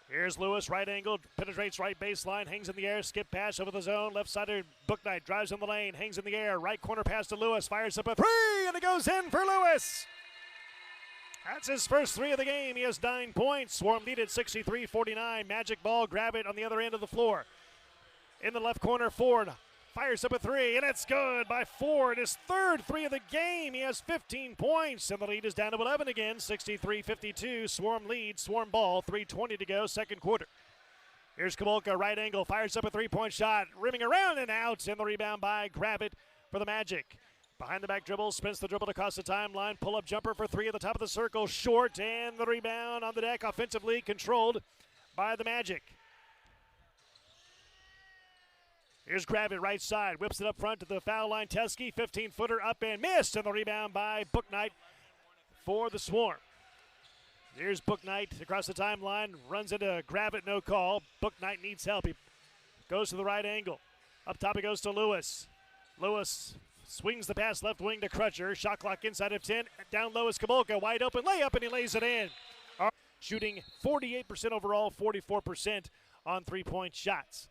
Here's Lewis, right angle, penetrates right baseline, hangs in the air, skip pass over the zone. Left sided Booknight drives in the lane, hangs in the air. Right corner pass to Lewis, fires up a 3, and it goes in for Lewis. That's his first 3 of the game. He has 9 points. Swarm lead at 63-49. Magic ball, grab it on the other end of the floor. In the left corner, Ford fires up a 3, and it's good by Ford. His third 3 of the game. He has 15 points, and the lead is down to 11 again, 63-52. Swarm lead, Swarm ball, 3:20 to go, second quarter. Here's Kabolka, right angle, fires up a 3-point shot, rimming around and out, and the rebound by Gravett for the Magic. Behind the back dribble, spins the dribble across the timeline, pull-up jumper for 3 at the top of the circle, short, and the rebound on the deck, offensively controlled by the Magic. Here's Gravett, right side, whips it up front to the foul line. Teskey, 15-footer, up and missed, and the rebound by Booknight for the Swarm. Here's Booknight across the timeline, runs into Gravett, no call. Booknight needs help. He goes to the right angle. Up top, he goes to Lewis. Lewis swings the pass left wing to Crutcher. Shot clock inside of 10. Down low is Kabolka. Wide open layup, and he lays it in. Shooting 48% overall, 44% on 3-point shots.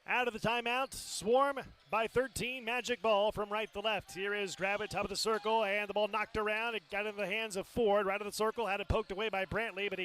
Out of the timeout, Swarm by 13. Magic ball from right to left. Here is Gravett, top of the circle, and the ball knocked around. It got into the hands of Ford. Right of the circle, had it poked away by Brantley, but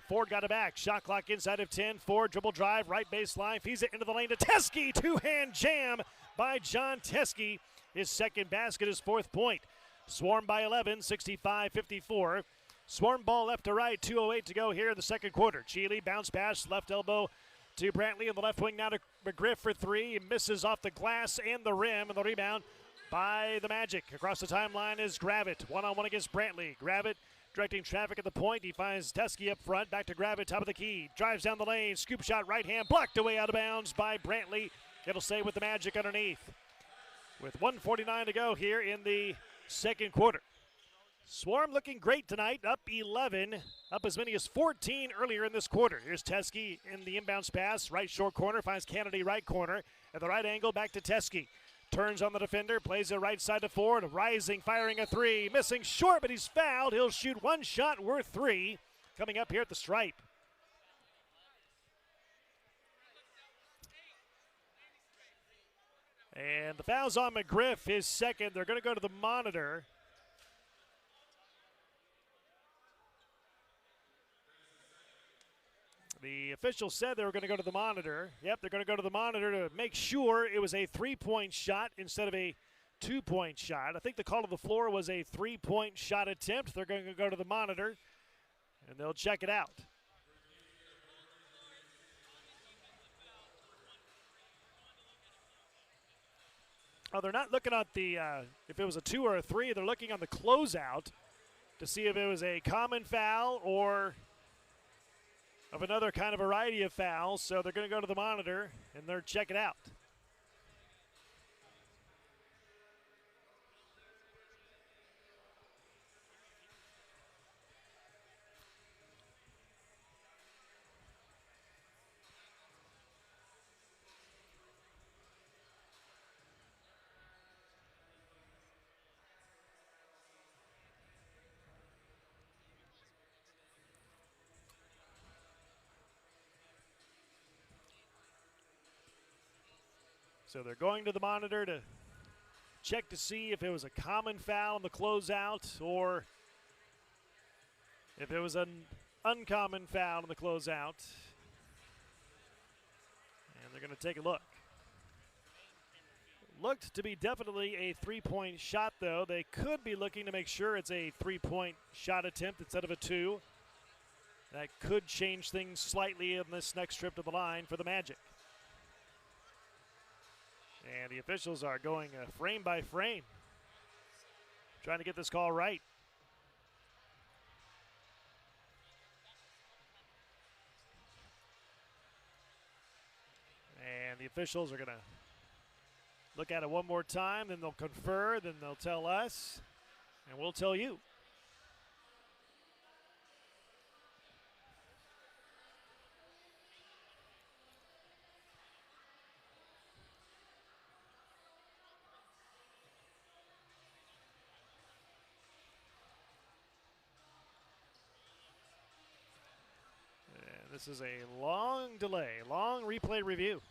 Ford got it back. Shot clock inside of 10. Ford dribble drive, right baseline, feeds it into the lane to Teskey. Two-hand jam by John Teskey. His second basket, his 4th point. Swarm by 11, 65-54. Swarm ball left to right, 2:08 to go here in the second quarter. Cheely bounce pass, left elbow to Brantley in the left wing, now to McGriff for 3. He misses off the glass and the rim, and the rebound by the Magic. Across the timeline is Gravett, one-on-one against Brantley. Gravett directing traffic at the point. He finds Teskey up front, back to Gravett, top of the key. Drives down the lane, scoop shot right hand, blocked away out of bounds by Brantley. It'll stay with the Magic underneath. With 1:49 to go here in the second quarter. Swarm looking great tonight, up 11, up as many as 14 earlier in this quarter. Here's Teskey in the inbounds pass, right short corner, finds Kennedy right corner. At the right angle, back to Teskey. Turns on the defender, plays it right side to Ford, rising, firing a 3, missing short, but he's fouled. He'll shoot 1 shot worth 3 coming up here at the stripe. And the foul's on McGriff, his second. They're going to go to the monitor. The official said they were going to go to the monitor. Yep, they're going to go to the monitor to make sure it was a three-point shot instead of a two-point shot. I think the call to the floor was a three-point shot attempt. They're going to go to the monitor, and they'll check it out. Oh, they're not looking at the if it was a 2 or a 3. They're looking on the closeout to see if it was a common foul or of another kind of variety of fouls. So they're going to go to the monitor, and they'll check it out. So they're going to the monitor to check to see if it was a common foul on the closeout or if it was an uncommon foul on the closeout. And they're going to take a look. Looked to be definitely a three-point shot, though. They could be looking to make sure it's a three-point shot attempt instead of a 2. That could change things slightly in this next trip to the line for the Magic. And the officials are going frame by frame, trying to get this call right. And the officials are going to look at it one more time, then they'll confer, then they'll tell us, and we'll tell you. This is a long delay, long replay review.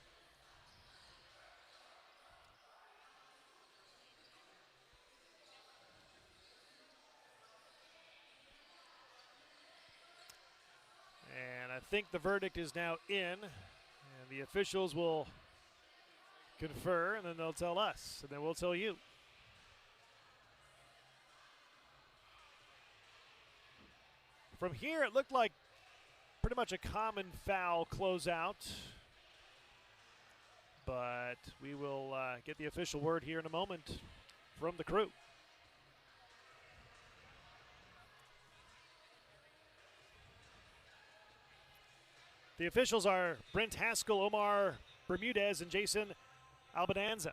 And I think the verdict is now in, and the officials will confer, and then they'll tell us, and then we'll tell you. From here, it looked like pretty much a common foul closeout, but we will get the official word here in a moment from the crew. The officials are Brent Haskell, Omar Bermudez, and Jason Albananza.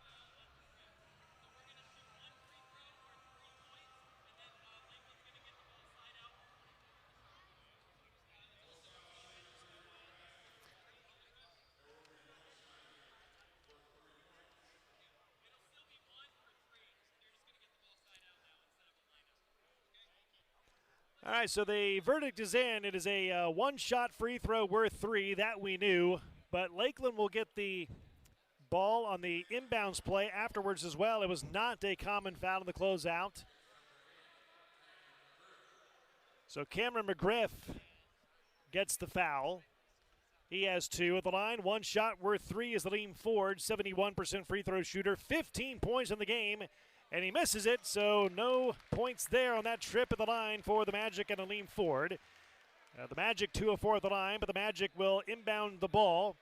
All right, so the verdict is in. It is a one-shot free throw worth 3. That we knew. But Lakeland will get the ball on the inbounds play afterwards as well. It was not a common foul in the closeout. So Cameron McGriff gets the foul. He has 2 at the line. One shot worth 3 is the Aleem Ford, 71% free throw shooter, 15 points in the game. And he misses it, so no points there on that trip at the line for the Magic and Aleem Ford. The Magic 2 of 4 at the line, but the Magic will inbound the ball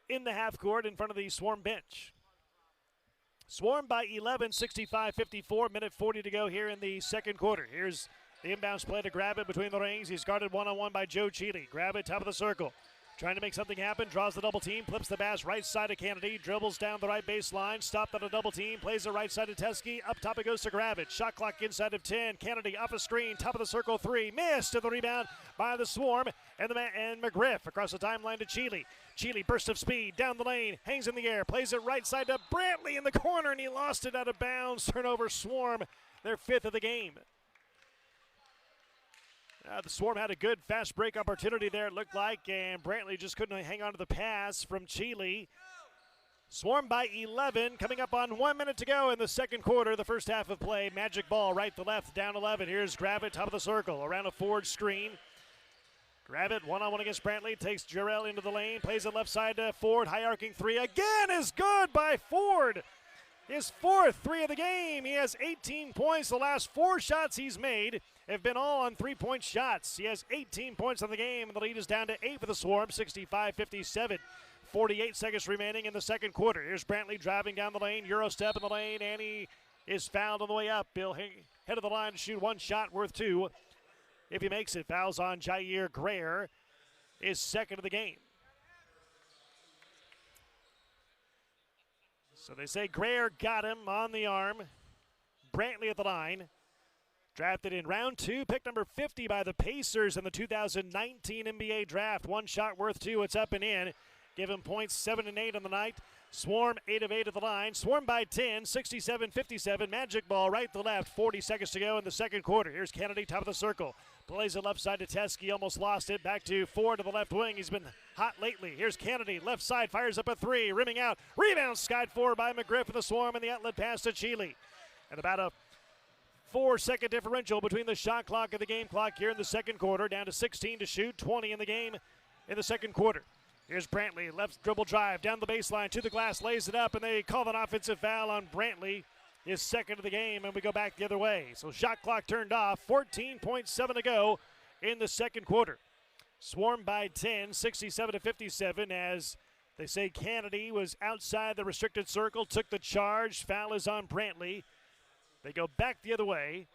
in the half court in front of the Swarm bench. Swarm by 11, 65-54, minute 40 to go here in the second quarter. Here's the inbounds play to grab it between the rings. He's guarded one-on-one by Joe Cheeley. Grab it, top of the circle. Trying to make something happen, draws the double team, flips the pass right side of Kennedy, dribbles down the right baseline, stopped on a double team, plays the right side of Teskey, up top it goes to grab it. Shot clock inside of 10, Kennedy off a screen, top of the circle 3, missed, and the rebound by the Swarm, and McGriff across the timeline to Cheeley. Cheeley, burst of speed, down the lane, hangs in the air, plays it right side to Brantley in the corner, and he lost it out of bounds. Turnover Swarm, their 5th of the game. The Swarm had a good fast break opportunity there, it looked like, and Brantley just couldn't hang on to the pass from Cheeley. Swarm by 11, coming up on 1 minute to go in the second quarter, the first half of play. Magic ball right to left, down 11. Here's Gravitt, top of the circle, around a forward screen. Gravitt one-on-one against Brantley, takes Jarrell into the lane, plays it left side to Ford, high arcing three again is good by Ford. His fourth three of the game. He has 18 points. The last 4 shots he's made have been all on 3-point shots. He has 18 points on the game, and the lead is down to 8 for the Swarm, 65-57. 48 seconds remaining in the second quarter. Here's Brantley driving down the lane, Euro step in the lane, and he is fouled on the way up. He'll head of the line to shoot 1 shot worth 2. If he makes it, fouls on Jair Greer, is second of the game. So they say Greer got him on the arm. Brantley at the line. Drafted in round 2, pick number 50 by the Pacers in the 2019 NBA draft. 1 shot worth 2, it's up and in. Give him points 7 and 8 on the night. Swarm 8 of 8 at the line. Swarm by 10, 67-57. Magic ball right to left. 40 seconds to go in the second quarter. Here's Kennedy, top of the circle. Plays it left side to Teskey, almost lost it. Back to Ford to the left wing. He's been hot lately. Here's Kennedy, left side, fires up a 3, rimming out. Rebound skied for by McGriff for the Swarm, and the outlet pass to Cheeley. And about a 4-second differential between the shot clock and the game clock here in the second quarter. Down to 16 to shoot, 20 in the game in the second quarter. Here's Brantley, left dribble drive, down the baseline, to the glass, lays it up, and they call an offensive foul on Brantley, his second of the game, and we go back the other way. So shot clock turned off, 14.7 to go in the second quarter. Swarm by 10, 67-57, as they say Kennedy was outside the restricted circle, took the charge, foul is on Brantley. They go back the other way.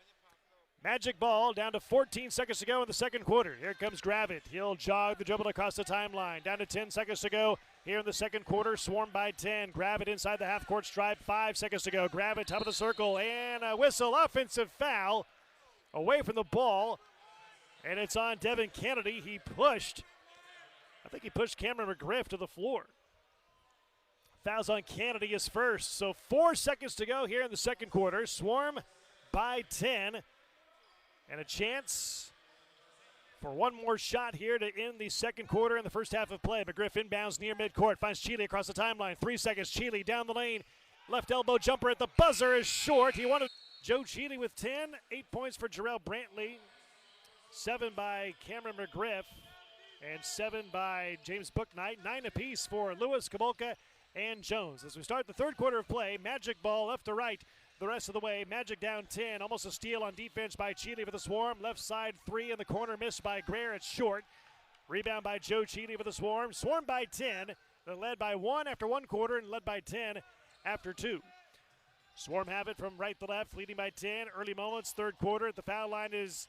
Magic ball down to 14 seconds to go in the second quarter. Here comes Gravitt. He'll jog the dribble across the timeline. Down to 10 seconds to go here in the second quarter. Swarm by 10. Gravitt inside the half-court stripe. 5 seconds to go. Gravitt top of the circle. And a whistle. Offensive foul away from the ball. And it's on Devin Kennedy. He pushed. I think he pushed Cameron McGriff to the floor. Fouls on Kennedy is first. So 4 seconds to go here in the second quarter. Swarm by 10. And a chance for one more shot here to end the second quarter in the first half of play. McGriff inbounds near midcourt, finds Cheeley across the timeline. 3 seconds, Cheeley down the lane. Left elbow jumper at the buzzer is short. He wanted Joe Cheeley with 10. 8 points for Jarrell Brantley. 7 by Cameron McGriff. And 7 by James Booknight. 9 apiece for Lewis, Kabolka, and Jones. As we start the third quarter of play, Magic ball left to right. The rest of the way, Magic down 10. Almost a steal on defense by Cheeley for the Swarm. Left side 3 in the corner, missed by Greer. It's short. Rebound by Joe Cheeley for the Swarm. Swarm by 10. They're led by 1 after 1 quarter and led by 10 after 2. Swarm have it from right to left, leading by 10. Early moments, third quarter. At the foul line is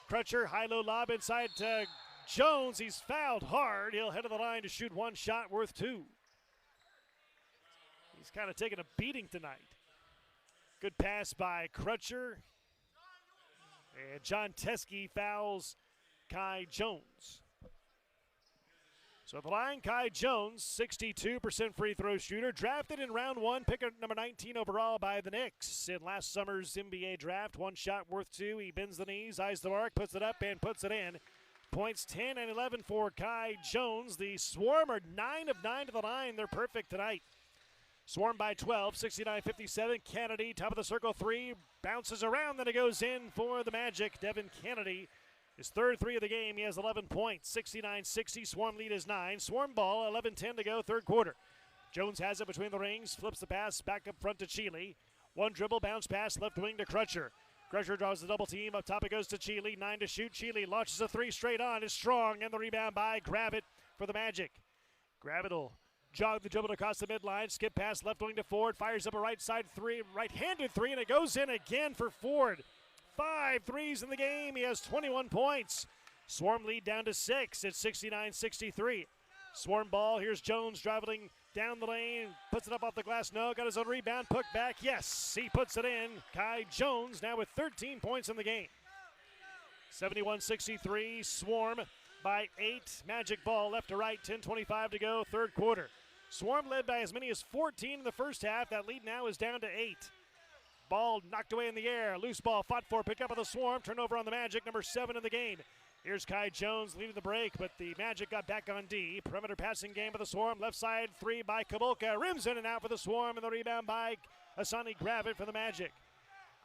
Crutcher. High-low lob inside to Jones. He's fouled hard. He'll head to the line to shoot 1 shot worth 2. He's kind of taking a beating tonight. Good pass by Crutcher. And John Teskey fouls Kai Jones. So at the line, Kai Jones, 62% free throw shooter, drafted in round 1, pick up number 19 overall by the Knicks in last summer's NBA draft. 1 shot worth 2. He bends the knees, eyes the mark, puts it up, and puts it in. Points 10 and 11 for Kai Jones. The Swarm are 9 of 9 to the line. They're perfect tonight. Swarm by 12, 69-57. Kennedy, top of the circle 3, bounces around, then it goes in for the Magic. Devin Kennedy, his third 3 of the game. He has 11 points, 69-60. Swarm lead is 9. Swarm ball, 11-10 to go, third quarter. Jones has it between the rings, flips the pass back up front to Cheeley. 1 dribble, bounce pass, left wing to Crutcher. Crutcher draws the double team. Up top it goes to Cheeley. 9 to shoot. Cheeley launches a 3 straight on, is strong, and the rebound by Gravitt for the Magic. Gravitt will jog the dribble across the midline, skip pass left wing to Ford, fires up a right side 3, right-handed 3, and it goes in again for Ford. 5 threes in the game. He has 21 points. Swarm lead down to 6 at 69-63. Swarm ball. Here's Jones driving down the lane, puts it up off the glass. No, got his own rebound, put back. Yes, he puts it in. Kai Jones now with 13 points in the game. 71-63. Swarm by 8. Magic ball left to right. 10:25 to go, third quarter. Swarm led by as many as 14 in the first half. That lead now is down to 8. Ball knocked away in the air. Loose ball fought for, picked up by the Swarm. Turnover on the Magic, number 7 in the game. Here's Kai Jones leading the break, but the Magic got back on D. Perimeter passing game of the Swarm. Left side three by Kabolka. Rims in and out for the Swarm, and the rebound by Asani Gravett for the Magic.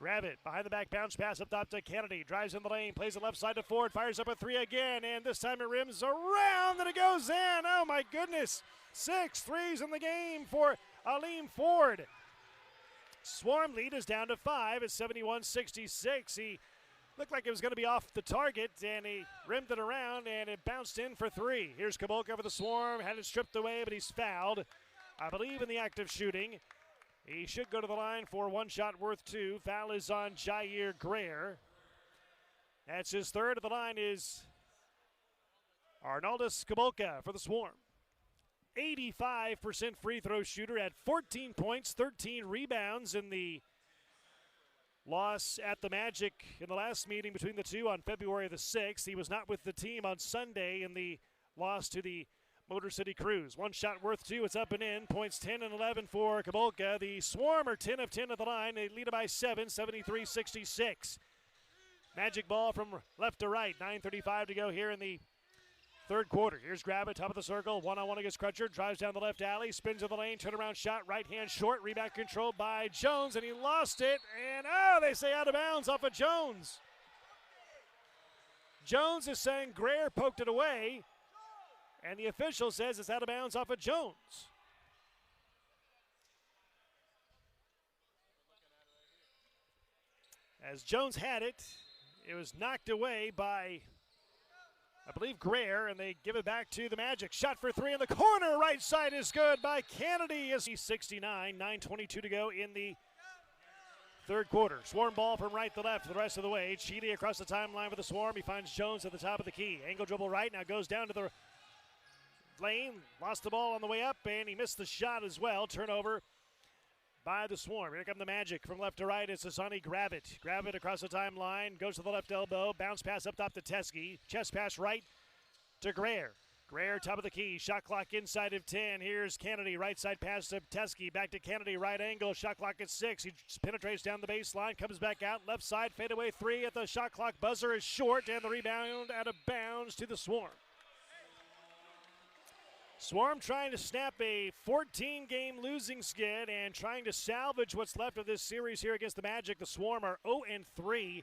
Gravett behind the back bounce pass up top to Kennedy. Drives in the lane, plays it left side to Ford. Fires up a three again, and this time it rims around, and it goes in. Oh, my goodness. 6 threes in the game for Aleem Ford. Swarm lead is down to 5 at 71-66. He looked like it was going to be off the target, and he rimmed it around, and it bounced in for 3. Here's Kabolka for the Swarm. Had it stripped away, but he's fouled, I believe, in the act of shooting. He should go to the line for one shot worth 2. Foul is on Jair Greer. That's his third. At the line is Arnaldus Kabolka for the Swarm. 85% free throw shooter at 14 points, 13 rebounds in the loss at the Magic in the last meeting between the two on February the 6th. He was not with the team on Sunday in the loss to the Motor City Cruise. One shot worth 2. It's up and in. Points 10 and 11 for Kabolka. The Swarm are 10 of 10 at the line. They lead it by 7, 73-66. Magic ball from left to right. 9:35 to go here in the third quarter. Here's Gravett, top of the circle. One-on-one against Crutcher. Drives down the left alley. Spins in the lane. Turnaround shot. Right hand short. Rebound controlled by Jones, and he lost it. And, they say out of bounds off of Jones. Jones is saying Greer poked it away, and the official says it's out of bounds off of Jones. As Jones had it, it was knocked away by, I believe, Greer, and they give it back to the Magic. Shot for 3 in the corner. Right side is good by Kennedy. 69, 9:22 to go in the third quarter. Swarm ball from right to left the rest of the way. Cheaty across the timeline for the Swarm. He finds Jones at the top of the key. Angle dribble right, now goes down to the lane. Lost the ball on the way up, and he missed the shot as well. Turnover by the Swarm. Here come the Magic from left to right. It's Asani Gravett. Gravett across the timeline. Goes to the left elbow. Bounce pass up top to Teskey. Chest pass right to Greer. Greer, top of the key. Shot clock inside of 10. Here's Kennedy. Right side pass to Teskey. Back to Kennedy. Right angle. Shot clock at 6. He penetrates down the baseline. Comes back out. Left side. Fadeaway 3 at the shot clock. Buzzer is short. And the rebound out of bounds to the Swarm. Swarm trying to snap a 14-game losing skid and trying to salvage what's left of this series here against the Magic. The Swarm are 0-3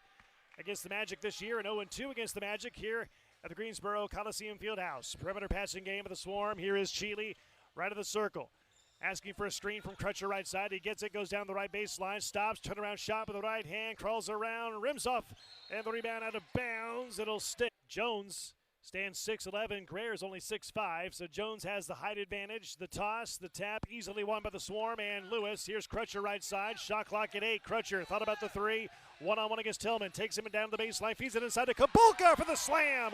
against the Magic this year and 0-2 against the Magic here at the Greensboro Coliseum Fieldhouse. Perimeter passing game of the Swarm. Here is Chealy, right of the circle. Asking for a screen from Crutcher right side. He gets it, goes down the right baseline, stops, turnaround shot with the right hand, crawls around, rims off, and the rebound out of bounds. It'll stick. Jones stands 6'11". Greer is only 6'5", so Jones has the height advantage. The toss, the tap, easily won by the Swarm and Lewis. Here's Crutcher right side. Shot clock at 8. Crutcher thought about the 3. One-on-one against Tillman. Takes him down to the baseline. Feeds it inside to Kabolka for the slam.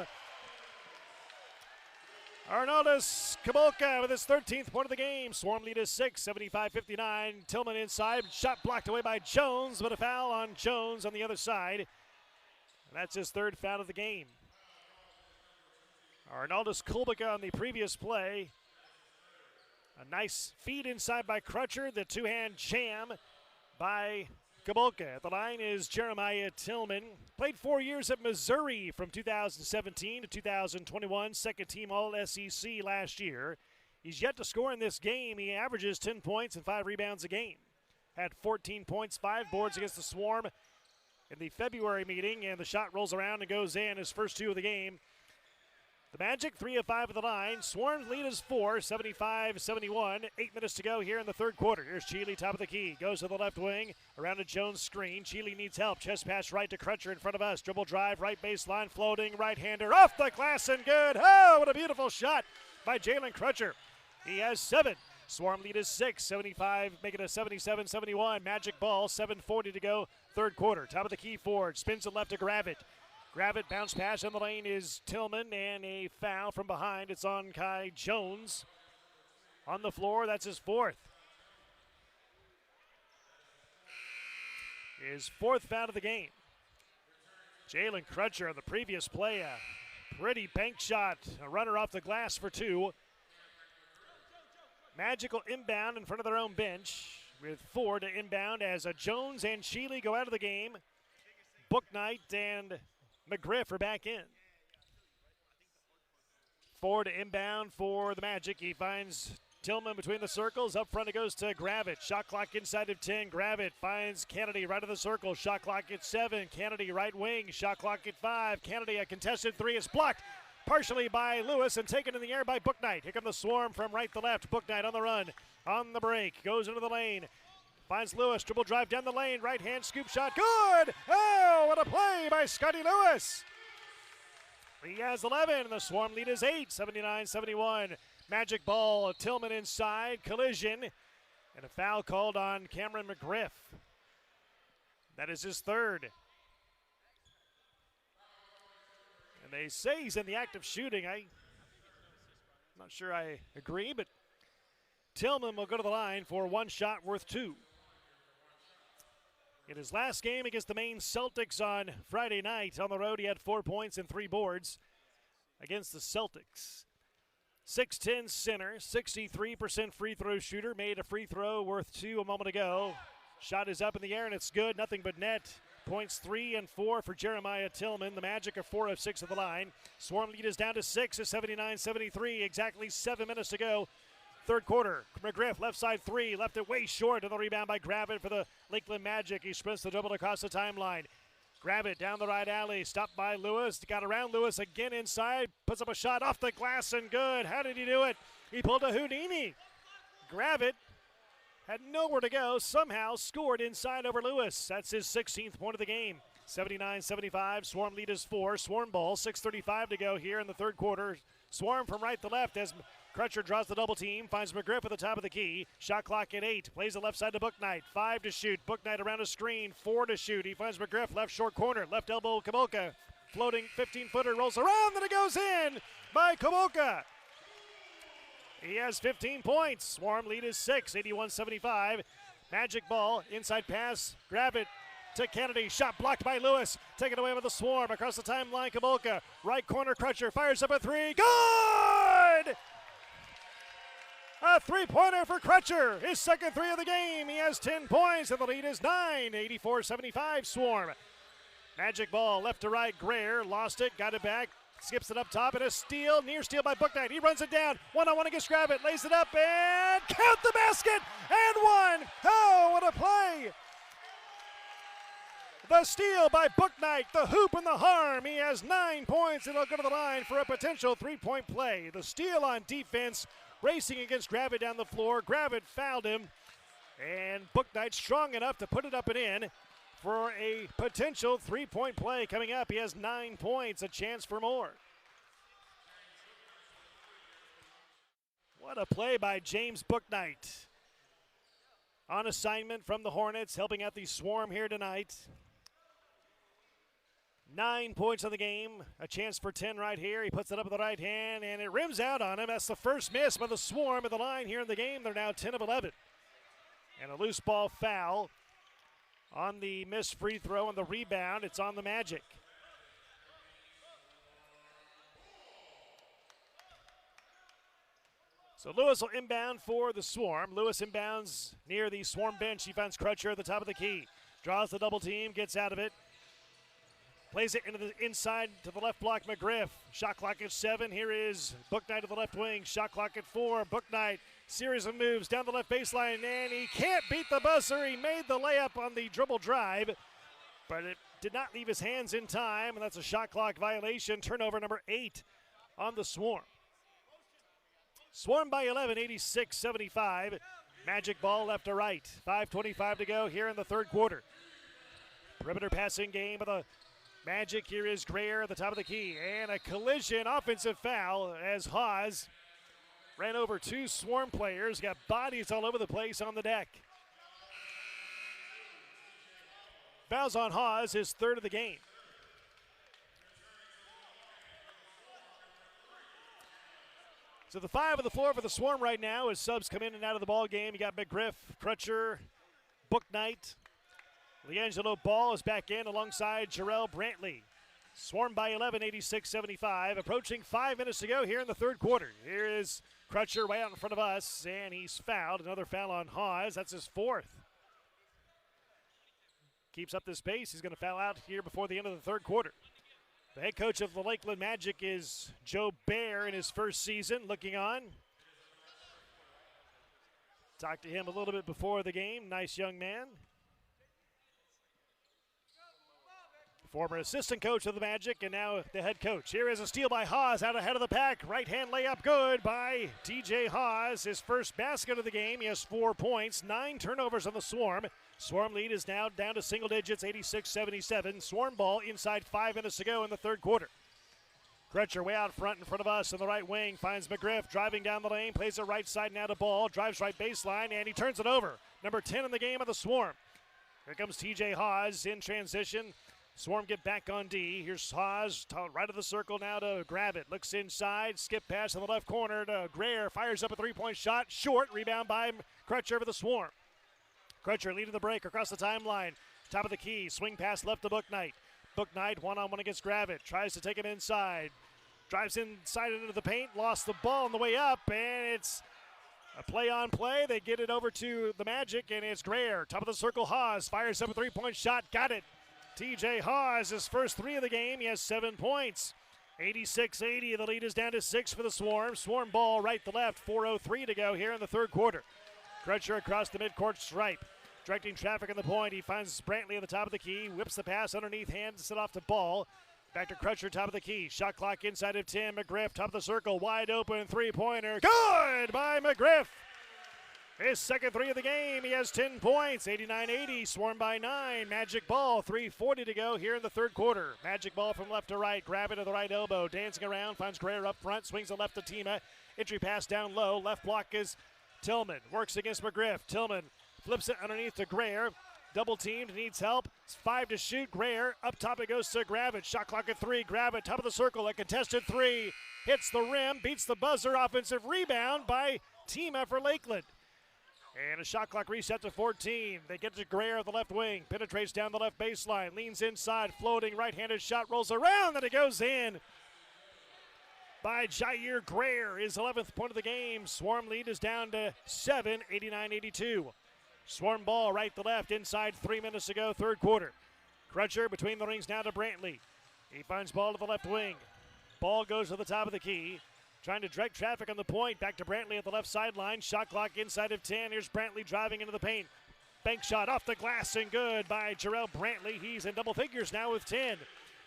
Arnaldus Kabolka with his 13th point of the game. Swarm lead is 6, 75-59. Tillman inside. Shot blocked away by Jones, but a foul on Jones on the other side. And that's his third foul of the game. Arnaldus Kabolka on the previous play. A nice feed inside by Crutcher. The two-hand jam by Kabolka. At the line is Jeremiah Tillman. Played 4 years at Missouri from 2017 to 2021. Second team All-SEC last year. He's yet to score in this game. He averages 10 points and 5 rebounds a game. Had 14 points, 5 boards against the Swarm in the February meeting, and the shot rolls around and goes in. His first 2 of the game. The Magic, 3 of 5 at the line. Swarm's lead is 4, 75-71. 8 minutes to go here in the third quarter. Here's Chealy, top of the key. Goes to the left wing, around a Jones screen. Chealy needs help. Chest pass right to Crutcher in front of us. Dribble drive, right baseline, floating, right-hander. Off the glass and good. Oh, what a beautiful shot by Jalen Crutcher. He has 7. Swarm lead is 6, 75, making it 77-71. Magic ball, 7:40 to go, third quarter. Top of the key, Ford. Spins it left to Gravett. Gravett, bounce pass in the lane is Tillman, and a foul from behind. It's on Kai Jones. On the floor, that's his 4th. His 4th foul of the game. Jalen Crutcher on the previous play, a pretty bank shot, a runner off the glass for 2. Magical inbound in front of their own bench with 4 to inbound as Jones and Chealy go out of the game. Booknight and McGriff are back in. Forward to inbound for the Magic. He finds Tillman between the circles. Up front it goes to Gravitt. Shot clock inside of 10. Gravitt finds Kennedy right of the circle. Shot clock at 7. Kennedy right wing. Shot clock at 5. Kennedy a contested 3 is blocked partially by Lewis and taken in the air by Booknight. Here come the swarm from right to left. Booknight on the run. On the break. Goes into the lane. Finds Lewis. Dribble drive down the lane. Right hand scoop shot. Good! Oh, what a play by Scotty Lewis. He has 11, and the Swarm lead is 8, 79-71. Magic ball, Tillman inside, collision, and a foul called on Cameron McGriff. That is his third. And they say he's in the act of shooting. I'm not sure I agree, but Tillman will go to the line for one shot worth 2. In his last game against the Maine Celtics on Friday night on the road, he had 4 points and 3 boards against the Celtics. 6'10 center, 63% free throw shooter, made a free throw worth 2 a moment ago. Shot is up in the air and it's good, nothing but net. Points 3 and 4 for Jeremiah Tillman. The Magic are 4 of 6 at the line. Swarm lead is down to 6 at 79-73, exactly 7 minutes to go. Third quarter, McGriff, left side 3, left it way short, and the rebound by Gravitt for the Lakeland Magic. He sprints the dribble across the timeline. Gravitt down the right alley, stopped by Lewis, got around Lewis again inside, puts up a shot off the glass and good. How did he do it? He pulled a Houdini. Gravitt had nowhere to go, somehow scored inside over Lewis. That's his 16th point of the game. 79-75, Swarm lead is 4. Swarm ball, 6:35 to go here in the third quarter. Swarm from right to left as Crutcher draws the double team, finds McGriff at the top of the key. Shot clock at 8, plays the left side to Booknight. 5 to shoot, Booknight around a screen, 4 to shoot. He finds McGriff, left short corner, left elbow Kaboka. Floating 15-footer, rolls around, then it goes in by Kaboka. He has 15 points. Swarm lead is 6, 81-75. Magic ball, inside pass, grab it to Kennedy. Shot blocked by Lewis. Taken away with the Swarm. Across the timeline, Kabolka. Right corner, Crutcher fires up a 3. Good! A three-pointer for Crutcher. His second 3 of the game. He has 10 points, and the lead is 9. 84-75 Swarm. Magic ball, left to right. Greer lost it, got it back. Skips it up top, and a steal, near steal by Booknight. He runs it down, one-on-one against Gravitt, lays it up, and count the basket, and 1. Oh, what a play! The steal by Booknight, the hoop and the harm. He has 9 points, and he'll go to the line for a potential 3-point play. The steal on defense, racing against Gravitt down the floor. Gravitt fouled him, and Booknight strong enough to put it up and in for a potential 3-point play coming up. He has 9 points, a chance for more. What a play by James Booknight. On assignment from the Hornets, helping out the Swarm here tonight. 9 points in the game, a chance for 10 right here. He puts it up with the right hand, and it rims out on him. That's the first miss by the Swarm at the line here in the game. They're now 10 of 11. And a loose ball foul on the missed free throw and the rebound. It's on the Magic. So Lewis will inbound for the Swarm. Lewis inbounds near the Swarm bench. He finds Crutcher at the top of the key. Draws the double team, gets out of it. Plays it into the inside to the left block, McGriff. Shot clock at 7. Here is Booknight at the left wing. Shot clock at 4. Booknight, series of moves down the left baseline, and he can't beat the buzzer. He made the layup on the dribble drive, but it did not leave his hands in time, and that's a shot clock violation. Turnover number 8 on the Swarm. Swarm by 11, 86-75. Magic ball left to right. 5:25 to go here in the third quarter. Perimeter passing game of the Magic. Here is Greer at the top of the key, and a collision offensive foul as Haas ran over 2 Swarm players, got bodies all over the place on the deck. Fouls on Haas, his 3rd of the game. So the 5 on the floor for the Swarm right now as subs come in and out of the ball game. You got McGriff, Crutcher, Booknight. LiAngelo Ball is back in alongside Jarrell Brantley. Swarm by 11, 86-75. Approaching 5 minutes to go here in the third quarter. Here is Crutcher way out in front of us, and he's fouled. Another foul on Haas. That's his 4th. Keeps up this pace. He's going to foul out here before the end of the third quarter. The head coach of the Lakeland Magic is Joe Bear in his first season, looking on. Talked to him a little bit before the game. Nice young man. Former assistant coach of the Magic and now the head coach. Here is a steal by Haas out ahead of the pack. Right hand layup good by TJ Haas. His first basket of the game. He has 4 points, 9 turnovers on the Swarm. Swarm lead is now down to single digits, 86-77. Swarm ball inside 5 minutes to go in the third quarter. Crutcher way out front in front of us in the right wing. Finds McGriff driving down the lane. Plays it right side now to Ball. Drives right baseline and he turns it over. Number 10 in the game of the Swarm. Here comes TJ Haas in transition. Swarm get back on D. Here's Haas, right of the circle now to grab it. Looks inside, skip pass in the left corner to Greer. Fires up a three-point shot, short. Rebound by Crutcher for the Swarm. Crutcher leading the break across the timeline. Top of the key, swing pass left to Booknight. Booknight one-on-one against Gravett. Tries to take him inside. Drives inside into the paint, lost the ball on the way up, and it's a play-on-play. They get it over to the Magic, and it's Greer. Top of the circle, Haas fires up a three-point shot. Got it. TJ Haas, his first 3 of the game. He has 7 points. 86-80. The lead is down to 6 for the Swarm. Swarm ball right to left. 4:03 to go here in the third quarter. Crutcher across the midcourt stripe. Directing traffic on the point. He finds Brantley at the top of the key. Whips the pass underneath, hands it off to Ball. Back to Crutcher, top of the key. Shot clock inside of 10. McGriff, top of the circle. Wide open three-pointer. Good by McGriff. His second 3 of the game. He has 10 points. 89-80. Swarm by 9. Magic ball. 3:40 to go here in the third quarter. Magic ball from left to right. Grab it to the right elbow. Dancing around. Finds Greer up front. Swings it left to Tima. Entry pass down low. Left block is Tillman. Works against McGriff. Tillman flips it underneath to Greer. Double teamed. Needs help. It's 5 to shoot. Greer. Up top it goes to Gravett. Shot clock at 3. Gravett. Top of the circle. A contested 3. Hits the rim. Beats the buzzer. Offensive rebound by Tima for Lakeland. And a shot clock reset to 14. They get to Greer at the left wing. Penetrates down the left baseline. Leans inside. Floating right-handed shot. Rolls around. And it goes in by Jair Greer. His 11th point of the game. Swarm lead is down to 7. 89-82. Swarm ball right to left. Inside 3 minutes to go. Third quarter. Crutcher between the rings now to Brantley. He finds Ball to the left wing. Ball goes to the top of the key. Trying to direct traffic on the point. Back to Brantley at the left sideline. Shot clock inside of 10. Here's Brantley driving into the paint. Bank shot off the glass and good by Jarrell Brantley. He's in double figures now with 10.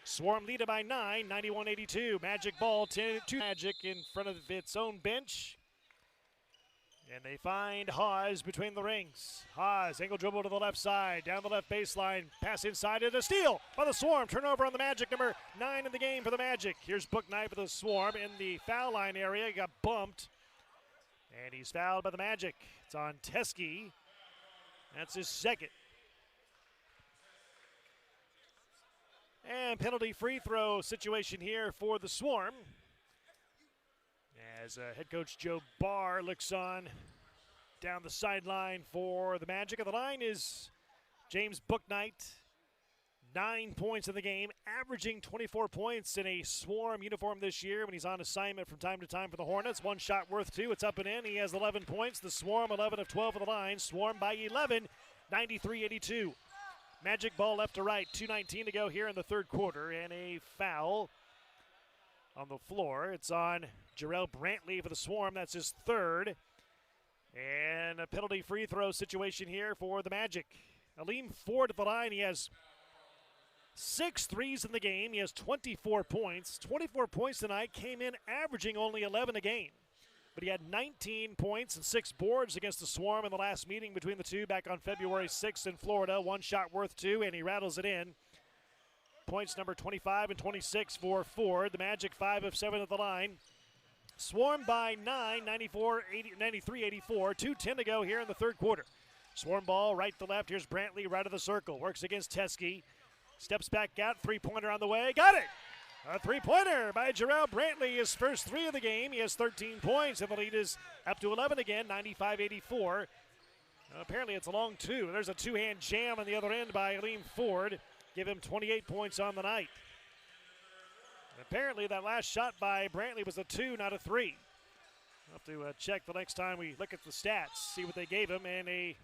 Swarm lead by 9, 91-82. Magic ball, 10-2. Magic in front of its own bench. And they find Haas between the rings. Haas, angle dribble to the left side, down the left baseline, pass inside and a steal by the Swarm. Turnover on the Magic, number 9 in the game for the Magic. Here's Booknight for the Swarm in the foul line area. He got bumped, and he's fouled by the Magic. It's on Teskey. That's his second. And penalty free throw situation here for the Swarm. As head coach Joe Barr looks on down the sideline for the Magic. Of the line is James Booknight. 9 points in the game, averaging 24 points in a Swarm uniform this year when he's on assignment from time to time for the Hornets. 1 shot worth 2. It's up and in. He has 11 points. The Swarm 11 of 12 of the line. Swarm by 11, 93-82. Magic ball left to right. 2:19 to go here in the third quarter, and a foul on the floor. It's on Jarrell Brantley for the Swarm. That's his third. And a penalty free throw situation here for the Magic. Aleem Ford at the line. He has 6 threes in the game. He has 24 points. 24 points tonight. Came in averaging only 11 a game. But he had 19 points and 6 boards against the Swarm in the last meeting between the two back on February 6th in Florida. 1 shot worth 2, and he rattles it in. Points number 25 and 26 for Ford. The Magic 5 of 7 at the line. Swarm by 9, 93-84. 2:10 to go here in the third quarter. Swarm ball right to left. Here's Brantley right of the circle. Works against Teskey. Steps back out. 3-pointer on the way. Got it! A 3-pointer by Jarrell Brantley. His first 3 of the game. He has 13 points, and the lead is up to 11 again, 95-84. Apparently it's a long 2. There's a 2-hand jam on the other end by Aleem Ford. Give him 28 points on the night. And apparently that last shot by Brantley was a 2, not a 3. We'll have to check the next time we look at the stats, see what they gave him. And a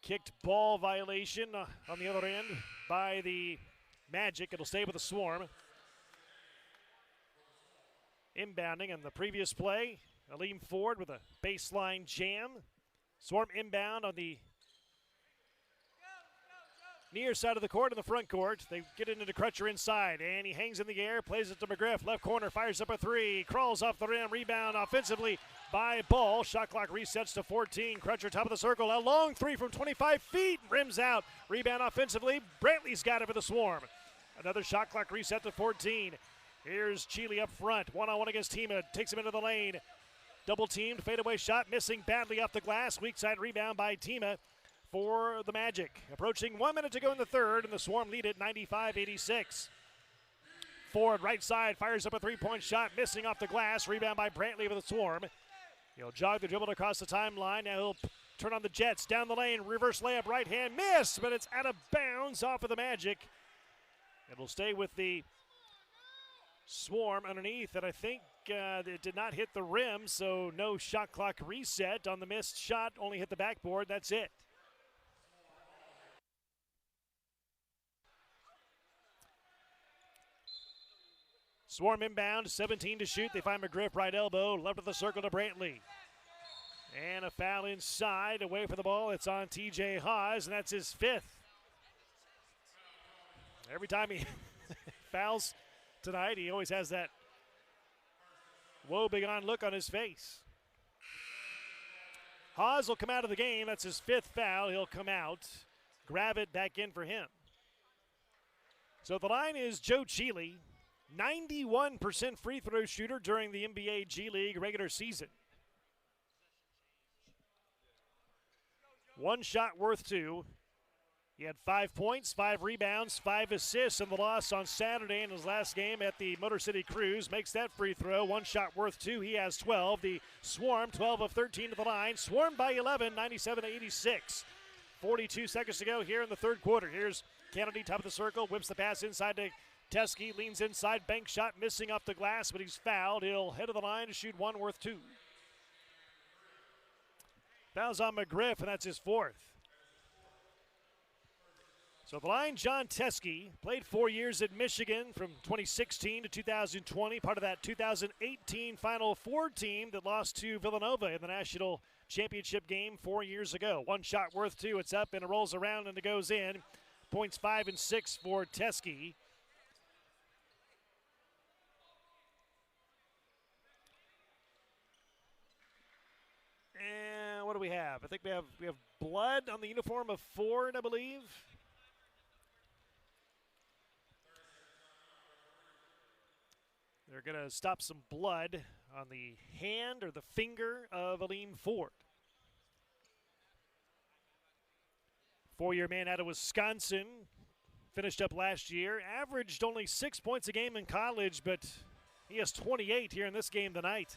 kicked ball violation on the other end by the Magic. It'll stay with the Swarm. Inbounding on the previous play, Aleem Ford with a baseline jam. Swarm inbound on the near side of the court in the front court. They get it into Crutcher inside, and he hangs in the air, plays it to McGriff. Left corner, fires up a three, crawls off the rim, rebound offensively by Ball. Shot clock resets to 14. Crutcher top of the circle, a long three from 25 feet, rims out. Rebound offensively, Brantley's got it for the Swarm. Another shot clock reset to 14. Here's Cheeley up front, one-on-one against Tima, takes him into the lane. Double teamed, fadeaway shot, missing badly off the glass. Weak side rebound by Tima for the Magic. Approaching 1 minute to go in the third, and the Swarm lead at 95-86. Ford, right side, fires up a three-point shot, missing off the glass. Rebound by Brantley with the Swarm. He'll jog the dribble across the timeline. Now he'll turn on the Jets, down the lane, reverse layup, right hand, miss, but it's out of bounds off of the Magic. It'll stay with the Swarm underneath, and I think it did not hit the rim, so no shot clock reset on the missed shot, only hit the backboard. That's it. Swarm inbound, 17 to shoot. They find McGriff right elbow, left of the circle to Brantley. And a foul inside, away from the ball. It's on TJ Haas, and that's his fifth. Every time he fouls tonight, he always has that woe-begone look on his face. Haas will come out of the game. That's his fifth foul. He'll come out. Grab it back in for him. So the line is Joe Cheeley, 91% free throw shooter during the NBA G League regular season. One shot worth two. He had 5 points, 5 rebounds, 5 assists in the loss on Saturday in his last game at the Motor City Cruise. Makes that free throw. One shot worth two. He has 12. The Swarm, 12 of 13 to the line. Swarm by 11, 97-86. 42 seconds to go here in the third quarter. Here's Kennedy, top of the circle, whips the pass inside to Teskey, leans inside, bank shot missing off the glass, but he's fouled. He'll head to the line to shoot one worth two. Fouls on McGriff, and that's his fourth. So the line, John Teskey, played 4 years at Michigan from 2016 to 2020, part of that 2018 Final Four team that lost to Villanova in the national championship game 4 years ago. One shot worth two. It's up and it rolls around and it goes in. Points 5 and 6 for Teskey. And what do we have? I think we have blood on the uniform of Ford, I believe. They're going to stop some blood on the hand or the finger of Aleem Ford. 4-year man out of Wisconsin. Finished up last year. Averaged only 6 points a game in college, but he has 28 here in this game tonight.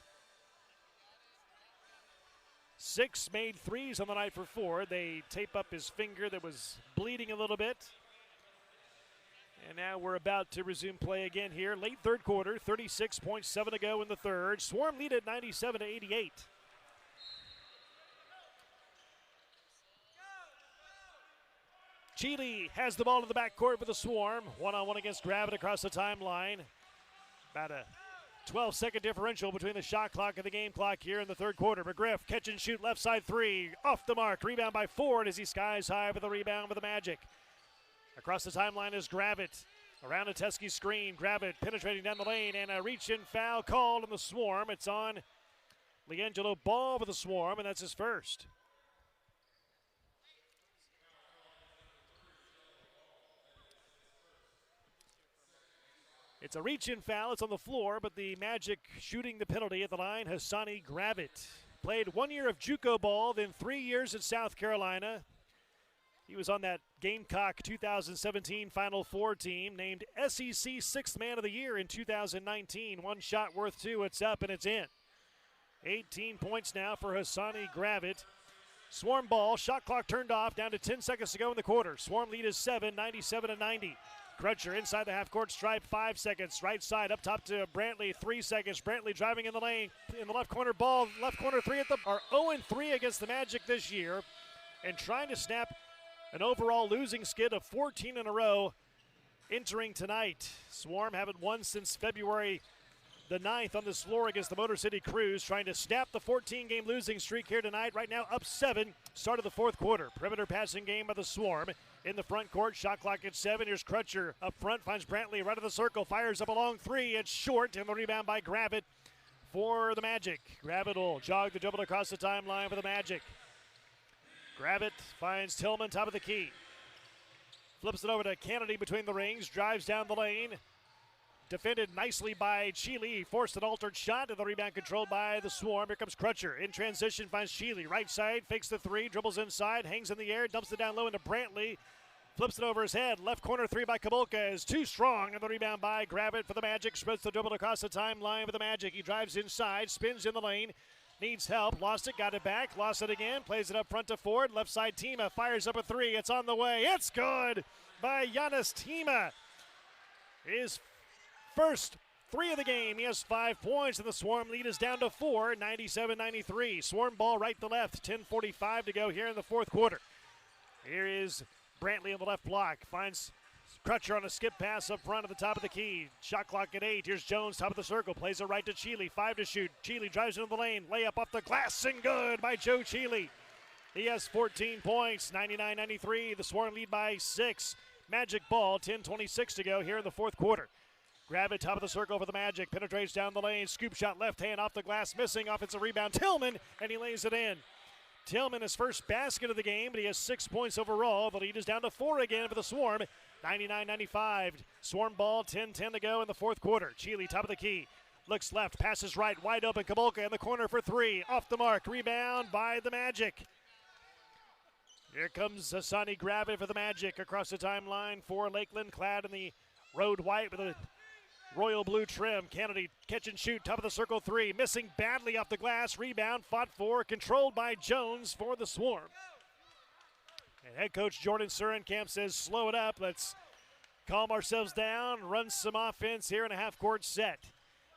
6 made threes on the night for Ford. They tape up his finger that was bleeding a little bit. And now we're about to resume play again here. Late third quarter, 36.7 to go in the third. Swarm lead at 97-88. Cheeley has the ball in the backcourt with the Swarm. One-on-one against Gravett across the timeline. About a 12-second differential between the shot clock and the game clock here in the third quarter. McGriff, catch and shoot, left side three. Off the mark, rebound by Ford as he skies high with the rebound with the Magic. Across the timeline is Gravett. Around a Teskey screen. Gravett penetrating down the lane, and a reach-in foul called on the Swarm. It's on LiAngelo Ball with the Swarm, and that's his first. It's a reach-in foul. It's on the floor, but the Magic shooting the penalty at the line. Hassani Gravett played 1 year of JUCO ball, then 3 years at South Carolina. He was on that Gamecock 2017 Final Four team, named SEC Sixth Man of the Year in 2019. One shot worth two. It's up and it's in. 18 points now for Hassani Gravett. Swarm ball, shot clock turned off, down to 10 seconds to go in the quarter. Swarm lead is 7, 97-90. Crutcher inside the half-court stripe, 5 seconds. Right side up top to Brantley, 3 seconds. Brantley driving in the lane, in the left corner ball. Left corner three are 0-3 against the Magic this year, and trying to snap an overall losing skid of 14 in a row. entering tonight. Swarm haven't won since February the 9th on this floor against the Motor City Cruise, trying to snap the 14-game losing streak here tonight. Right now up 7, start of the fourth quarter. Perimeter passing game by the Swarm. In the front court, shot clock at 7. Here's Crutcher up front, finds Brantley right of the circle, fires up a long 3. It's short, and the rebound by Gravitt for the Magic. Gravitt will jog the dribble across the timeline for the Magic. Gravitt finds Tillman, top of the key. Flips it over to Kennedy between the rings, drives down the lane. Defended nicely by Cheeley. He forced an altered shot, and the rebound controlled by the Swarm. Here comes Crutcher. In transition, finds Cheeley. Right side, fakes the 3, dribbles inside, hangs in the air, dumps it down low into Brantley. Flips it over his head. Left corner 3 by Kabolka is too strong, and the rebound by Gravitt for the Magic. Spreads the dribble across the timeline for the Magic. He drives inside, spins in the lane. Needs help, lost it, got it back, lost it again, plays it up front to Ford. Left side, Tima fires up a 3. It's on the way. It's good by Giannis Tima. His first 3 of the game. He has 5 points, and the Swarm lead is down to 4, 97-93. Swarm ball right to left, 10:45 to go here in the fourth quarter. Here is Brantley on the left block, finds Crutcher on a skip pass up front at the top of the key. Shot clock at 8. Here's Jones, top of the circle, plays it right to Cheeley, 5 to shoot. Cheeley drives into the lane, layup off the glass, and good by Joe Cheeley. He has 14 points, 99-93. The Swarm lead by 6. Magic ball, 10:26 to go here in the fourth quarter. Grab it, top of the circle for the Magic. Penetrates down the lane. Scoop shot left hand off the glass. Missing. Offensive rebound. Tillman, and he lays it in. Tillman, his first basket of the game, but he has 6 points overall. The lead is down to 4 again for the Swarm. 99-95. Swarm ball, 10:10 to go in the fourth quarter. Cheeley, top of the key. Looks left, passes right. Wide open. Kabolka in the corner for 3. Off the mark. Rebound by the Magic. Here comes Hassani Gravitt for the Magic across the timeline for Lakeland, clad in the road white with a royal blue trim. Kennedy catch and shoot, top of the circle 3. Missing badly off the glass. Rebound fought for, controlled by Jones for the Swarm. And head coach Jordan Surenkamp says, slow it up. Let's calm ourselves down, run some offense here in a half-court set.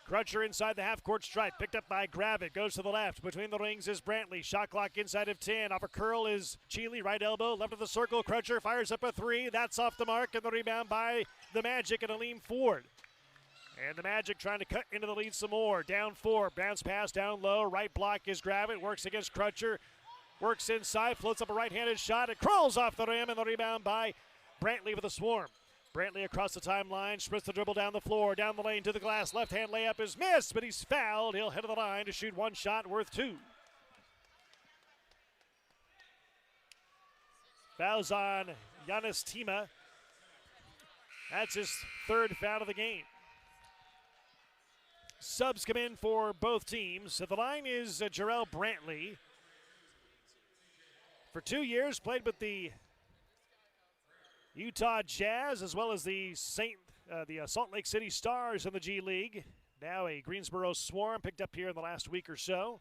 Crutcher inside the half-court stripe, picked up by Gravitt, goes to the left. Between the rings is Brantley. Shot clock inside of 10. Off a curl is Cheeley, right elbow, left of the circle. Crutcher fires up a 3. That's off the mark, and the rebound by the Magic and Aleem Ford. And the Magic trying to cut into the lead some more. Down 4, bounce pass down low. Right block is Gravitt, works against Crutcher. Works inside, floats up a right-handed shot. It crawls off the rim, and the rebound by Brantley for the Swarm. Brantley across the timeline, sprints the dribble down the floor, down the lane to the glass. Left-hand layup is missed, but he's fouled. He'll head to the line to shoot 1 shot worth 2. Fouls on Giannis Tima. That's his 3rd foul of the game. Subs come in for both teams. At the line is Jarrell Brantley. For 2 years, played with the Utah Jazz as well as the Salt Lake City Stars in the G League. Now a Greensboro Swarm, picked up here in the last week or so.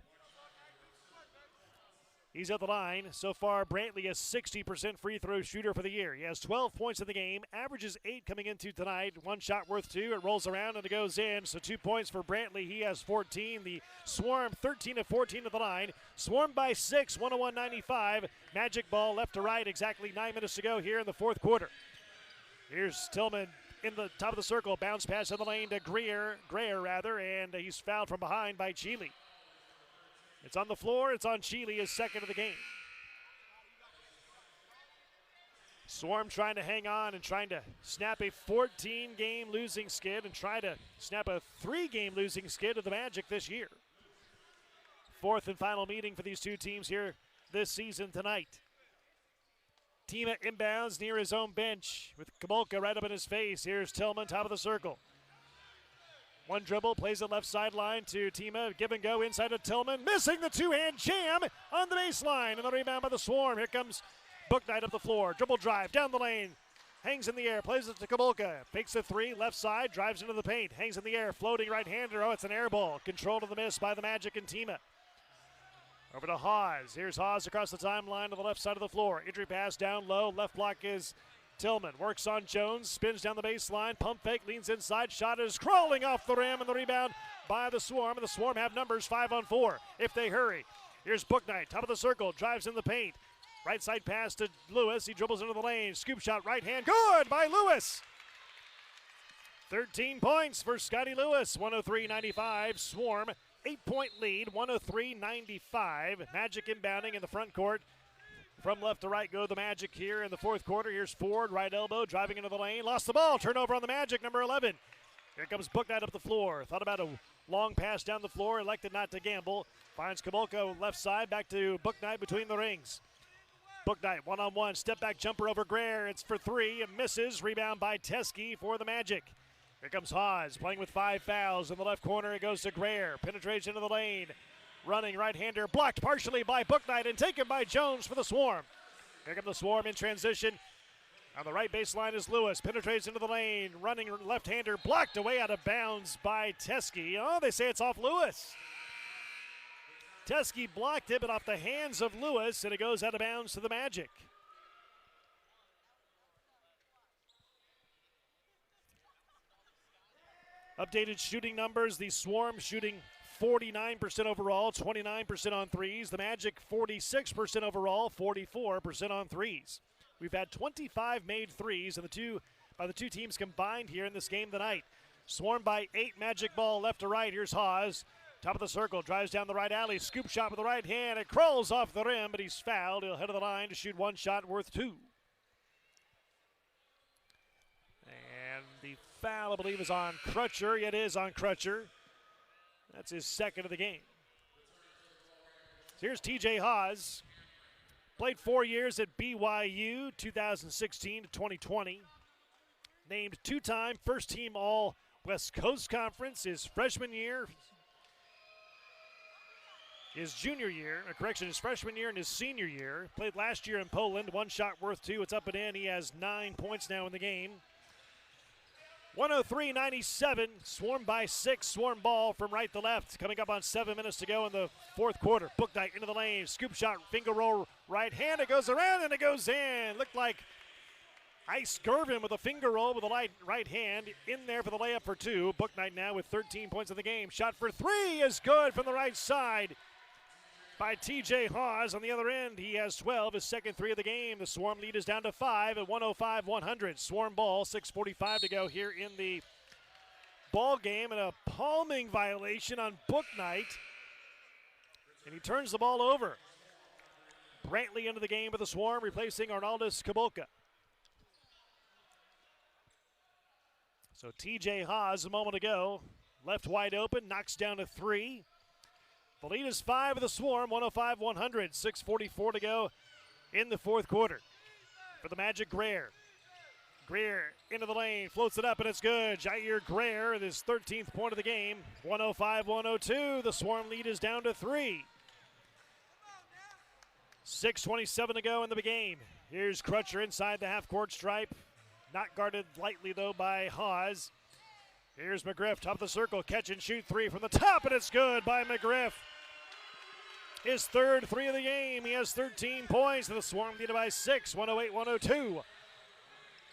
He's at the line. So far, Brantley is 60% free throw shooter for the year. He has 12 points in the game, averages 8 coming into tonight. 1 shot worth 2. It rolls around and it goes in. So 2 points for Brantley. He has 14. The Swarm 13 of 14 at the line. Swarm by 6, 101-95. Magic ball left to right. Exactly 9 minutes to go here in the fourth quarter. Here's Tillman in the top of the circle. Bounce pass in the lane to Greer, and he's fouled from behind by Cheeley. It's on the floor. It's on Cheeley, his 2nd of the game. Swarm trying to hang on and trying to snap a 14-game losing skid and try to snap a 3-game losing skid of the Magic this year. 4th and final meeting for these two teams here this season tonight. Tima inbounds near his own bench with Kabolka right up in his face. Here's Tillman, top of the circle. 1 dribble, plays the left sideline to Tima. Give and go inside of Tillman. Missing the 2-hand jam on the baseline. And the rebound by the Swarm. Here comes Booknight up the floor. Dribble drive down the lane. Hangs in the air. Plays it to Kabolka. Fakes the 3. Left side. Drives into the paint. Hangs in the air. Floating right-hander. Oh, it's an air ball. Control to the miss by the Magic and Tima. Over to Hawes. Here's Hawes across the timeline to the left side of the floor. Entry pass down low. Left block is Tillman. Works on Jones. Spins down the baseline. Pump fake. Leans inside. Shot is crawling off the rim. And the rebound by the Swarm. And the Swarm have numbers 5-on-4 if they hurry. Here's Booknight. Top of the circle. Drives in the paint. Right side pass to Lewis. He dribbles into the lane. Scoop shot right hand. Good by Lewis. 13 points for Scotty Lewis, 103-95. Swarm, 8-point lead, 103-95. Magic inbounding in the front court. From left to right go the Magic here in the fourth quarter. Here's Ford, right elbow, driving into the lane. Lost the ball, turnover on the Magic, number 11. Here comes Booknight up the floor. Thought about a long pass down the floor, elected not to gamble. Finds Kabolka left side, back to Booknight between the rings. Booknight one-on-one, step back jumper over Greer. It's for three, it misses. Rebound by Teskey for the Magic. Here comes Haas, playing with 5 fouls. In the left corner, it goes to Greer. Penetrates into the lane. Running right-hander, blocked partially by Booknight and taken by Jones for the Swarm. Here comes the Swarm in transition. On the right baseline is Lewis. Penetrates into the lane. Running left-hander, blocked away out of bounds by Teskey. Oh, they say it's off Lewis. Teskey blocked it, but off the hands of Lewis, and it goes out of bounds to the Magic. Updated shooting numbers, the Swarm shooting 49% overall, 29% on threes. The Magic 46% overall, 44% on threes. We've had 25 made threes by the two teams combined here in this game tonight. Swarm by 8, Magic ball left to right. Here's Haas. Top of the circle, drives down the right alley, scoop shot with the right hand. It crawls off the rim, but he's fouled. He'll head to the line to shoot one shot worth 2. And the foul, I believe, is on Crutcher. It is on Crutcher. That's his second of the game. So here's TJ Haas. Played 4 years at BYU, 2016 to 2020. Named 2-time first-team All-West Coast Conference his freshman year. His junior year, his freshman year and his senior year. Played last year in Poland, 1 shot worth 2. It's up and in. He has 9 points now in the game. 103-97, Swarm by 6, Swarm ball from right to left. Coming up on 7 minutes to go in the fourth quarter. Booknight into the lane, scoop shot, finger roll, right hand. It goes around and it goes in. Looked like Ice Gervin with a finger roll with a right hand in there for the layup for 2. Booknight now with 13 points in the game. Shot for 3 is good from the right side by TJ Haas. On the other end, he has 12, his second 3 of the game. The Swarm lead is down to 5 at 105-100. Swarm ball, 6:45 to go here in the ball game, and a palming violation on Booknight. And he turns the ball over. Brantley into the game for the Swarm, replacing Arnaldus Kabolka. So TJ Haas a moment ago, left wide open, knocks down to 3. The lead is 5 of the Swarm, 105-100. 6:44 to go in the fourth quarter. For the Magic, Greer. Greer into the lane, floats it up, and it's good. Jair Greer with his 13th point of the game. 105-102. The Swarm lead is down to 3. 6:27 to go in the game. Here's Crutcher inside the half-court stripe. Not guarded lightly, though, by Haas. Here's McGriff, top of the circle, catch and shoot 3 from the top, and it's good by McGriff. His third 3 of the game. He has 13 points, and the Swarm lead by 6, 108-102.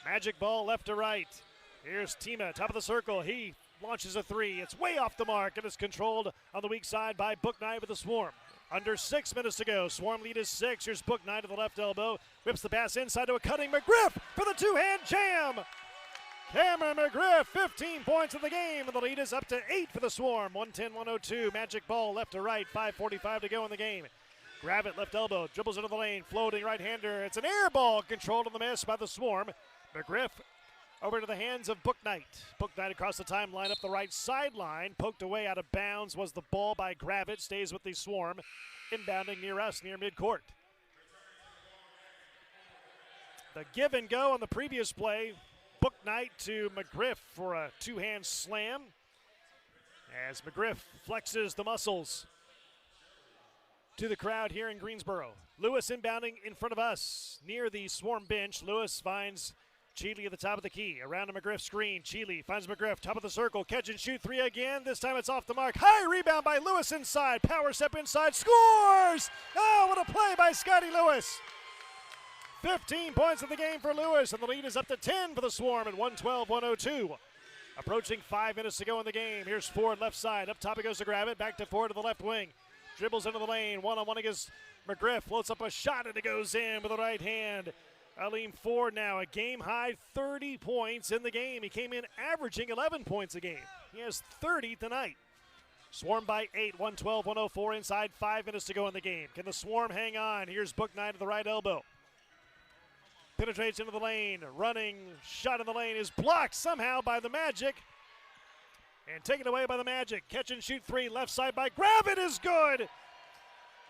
Magic ball left to right. Here's Tima, top of the circle. He launches a 3. It's way off the mark, and it's controlled on the weak side by Booknight with the Swarm. Under 6 minutes to go. Swarm lead is 6. Here's Booknight at the left elbow. Whips the pass inside to a cutting McGriff for the 2-hand jam. Cameron McGriff, 15 points in the game, and the lead is up to 8 for the Swarm. 110-102. Magic ball left to right. 5:45 to go in the game. Gravett left elbow, dribbles into the lane, floating right-hander. It's an air ball controlled on the miss by the Swarm. McGriff over to the hands of Booknight. Booknight across the timeline up the right sideline. Poked away out of bounds was the ball by Gravett. Stays with the Swarm. Inbounding near us, near midcourt. The give and go on the previous play. Booknight to McGriff for a 2-hand slam. As McGriff flexes the muscles to the crowd here in Greensboro. Lewis inbounding in front of us near the Swarm bench. Lewis finds Cheeley at the top of the key. Around a McGriff screen. Cheeley finds McGriff, top of the circle. Catch and shoot 3 again. This time it's off the mark. High rebound by Lewis inside. Power step inside. Scores! Oh, what a play by Scotty Lewis. 15 points in the game for Lewis, and the lead is up to 10 for the Swarm at 112-102. Approaching 5 minutes to go in the game. Here's Ford left side. Up top it goes to Gravett. Back to Ford to the left wing. Dribbles into the lane. One-on-one against McGriff. Floats up a shot, and it goes in with the right hand. Aleem Ford now a game-high 30 points in the game. He came in averaging 11 points a game. He has 30 tonight. Swarm by 8, 112-104 inside, 5 minutes to go in the game. Can the Swarm hang on? Here's Bouknight at the right elbow. Penetrates into the lane, running, shot in the lane is blocked somehow by the Magic. And taken away by the Magic. Catch and shoot 3, left side by Gravitt is good.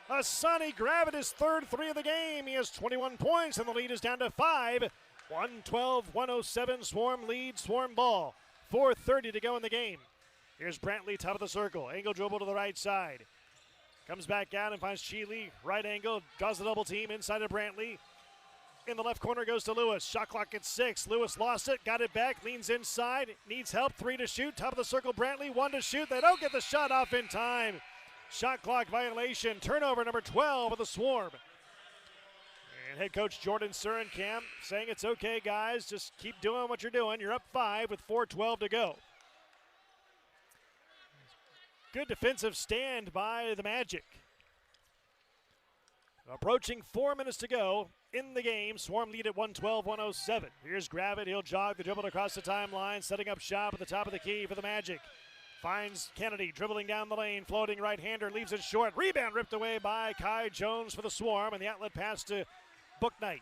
Asani Gravitt is third 3 of the game. He has 21 points and the lead is down to 5. 112-107, Swarm lead, Swarm ball. 4:30 to go in the game. Here's Brantley, top of the circle. Angle dribble to the right side. Comes back out and finds Cheeley. Right angle, draws the double team inside of Brantley. In the left corner goes to Lewis. Shot clock at 6. Lewis lost it, got it back, leans inside, needs help. 3 to shoot. Top of the circle, Brantley. 1 to shoot. They don't get the shot off in time. Shot clock violation. Turnover number 12 of the Swarm. And head coach Jordan Surinkamp saying it's okay, guys. Just keep doing what you're doing. You're up 5 with 4:12 to go. Good defensive stand by the Magic. Approaching 4 minutes to go in the game. Swarm lead at 112-107. Here's Gravitt. He'll jog the dribble across the timeline, setting up shop at the top of the key for the Magic. Finds Kennedy dribbling down the lane, floating right-hander, leaves it short. Rebound ripped away by Kai Jones for the Swarm, and the outlet pass to Bouknight.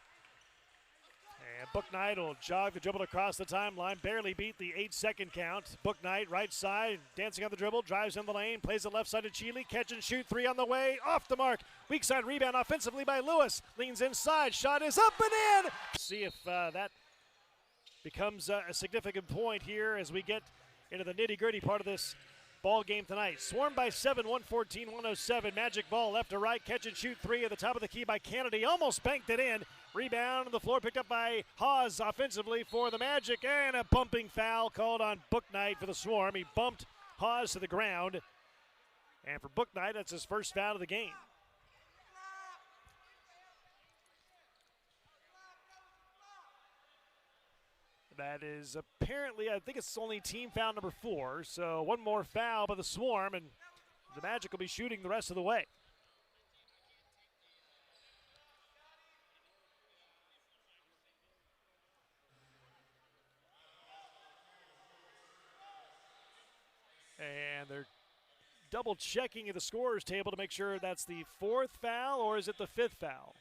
And Bouknight will jog the dribble across the timeline, barely beat the 8-second count. Bouknight, right side, dancing on the dribble, drives in the lane, plays the left side to Cheeley, catch and shoot 3 on the way, off the mark. Weak side rebound offensively by Lewis, leans inside, shot is up and in. See if that becomes a significant point here as we get into the nitty-gritty part of this ball game tonight. Swarm by 7, 114-107. Magic ball left to right, catch and shoot 3 at the top of the key by Kennedy, almost banked it in. Rebound on the floor picked up by Haas offensively for the Magic, and a bumping foul called on Bouknight for the Swarm. He bumped Haas to the ground, and for Bouknight, that's his first foul of the game. That is apparently, I think it's only team foul number 4, so one more foul by the Swarm, and the Magic will be shooting the rest of the way. And they're double checking at the scorer's table to make sure that's the 4th foul, or is it the 5th foul?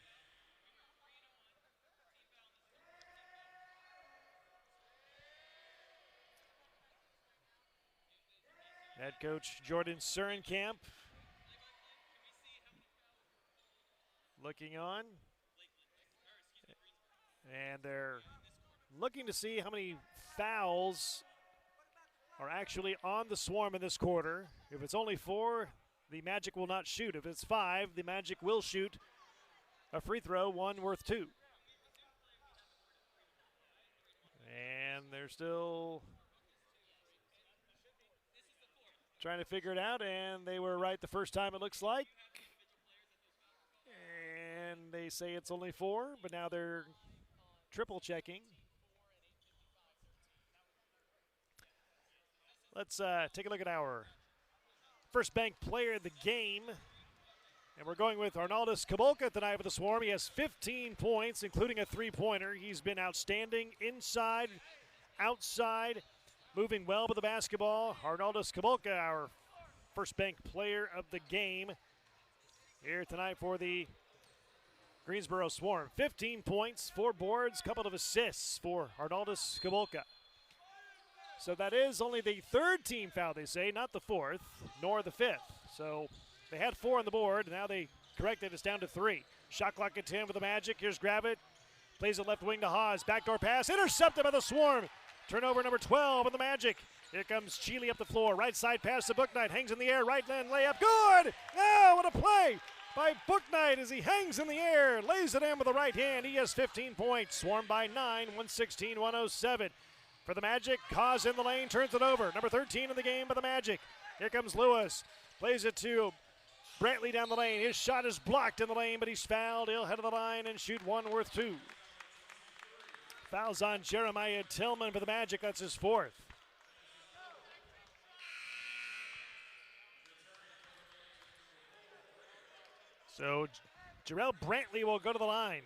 Head coach Jordan Surinkamp looking on. And they're looking to see how many fouls are actually on the Swarm in this quarter. If it's only 4, the Magic will not shoot. If it's 5, the Magic will shoot a free throw, 1 worth 2. And they're still trying to figure it out, and they were right the first time, it looks like. And they say it's only 4, but now they're triple checking. Let's take a look at our first bank player of the game. And we're going with Arnaldus Kabolka tonight for the Swarm. He has 15 points, including a three-pointer. He's been outstanding inside, outside, moving well with the basketball. Arnaldus Kabolka, our first bank player of the game here tonight for the Greensboro Swarm. 15 points, 4 boards, couple of assists for Arnaldus Kabolka. So that is only the 3rd team foul, they say, not the 4th, nor the 5th. So they had 4 on the board. Now they corrected. It's down to 3. Shot clock at 10 for the Magic. Here's Gravitt. Plays it left wing to Haas. Backdoor pass. Intercepted by the Swarm. Turnover number 12 on the Magic. Here comes Cheeley up the floor. Right side pass to Bouknight. Hangs in the air. Right lane layup. Good! Oh, what a play by Bouknight as he hangs in the air. Lays it in with the right hand. He has 15 points. Swarm by 9, 116-107. For the Magic, Haas in the lane, turns it over. Number 13 in the game by the Magic. Here comes Lewis. Plays it to Brantley down the lane. His shot is blocked in the lane, but he's fouled. He'll head to the line and shoot 1 worth 2. Fouls on Jeremiah Tillman for the Magic. That's his 4th. So Jarrell Brantley will go to the line.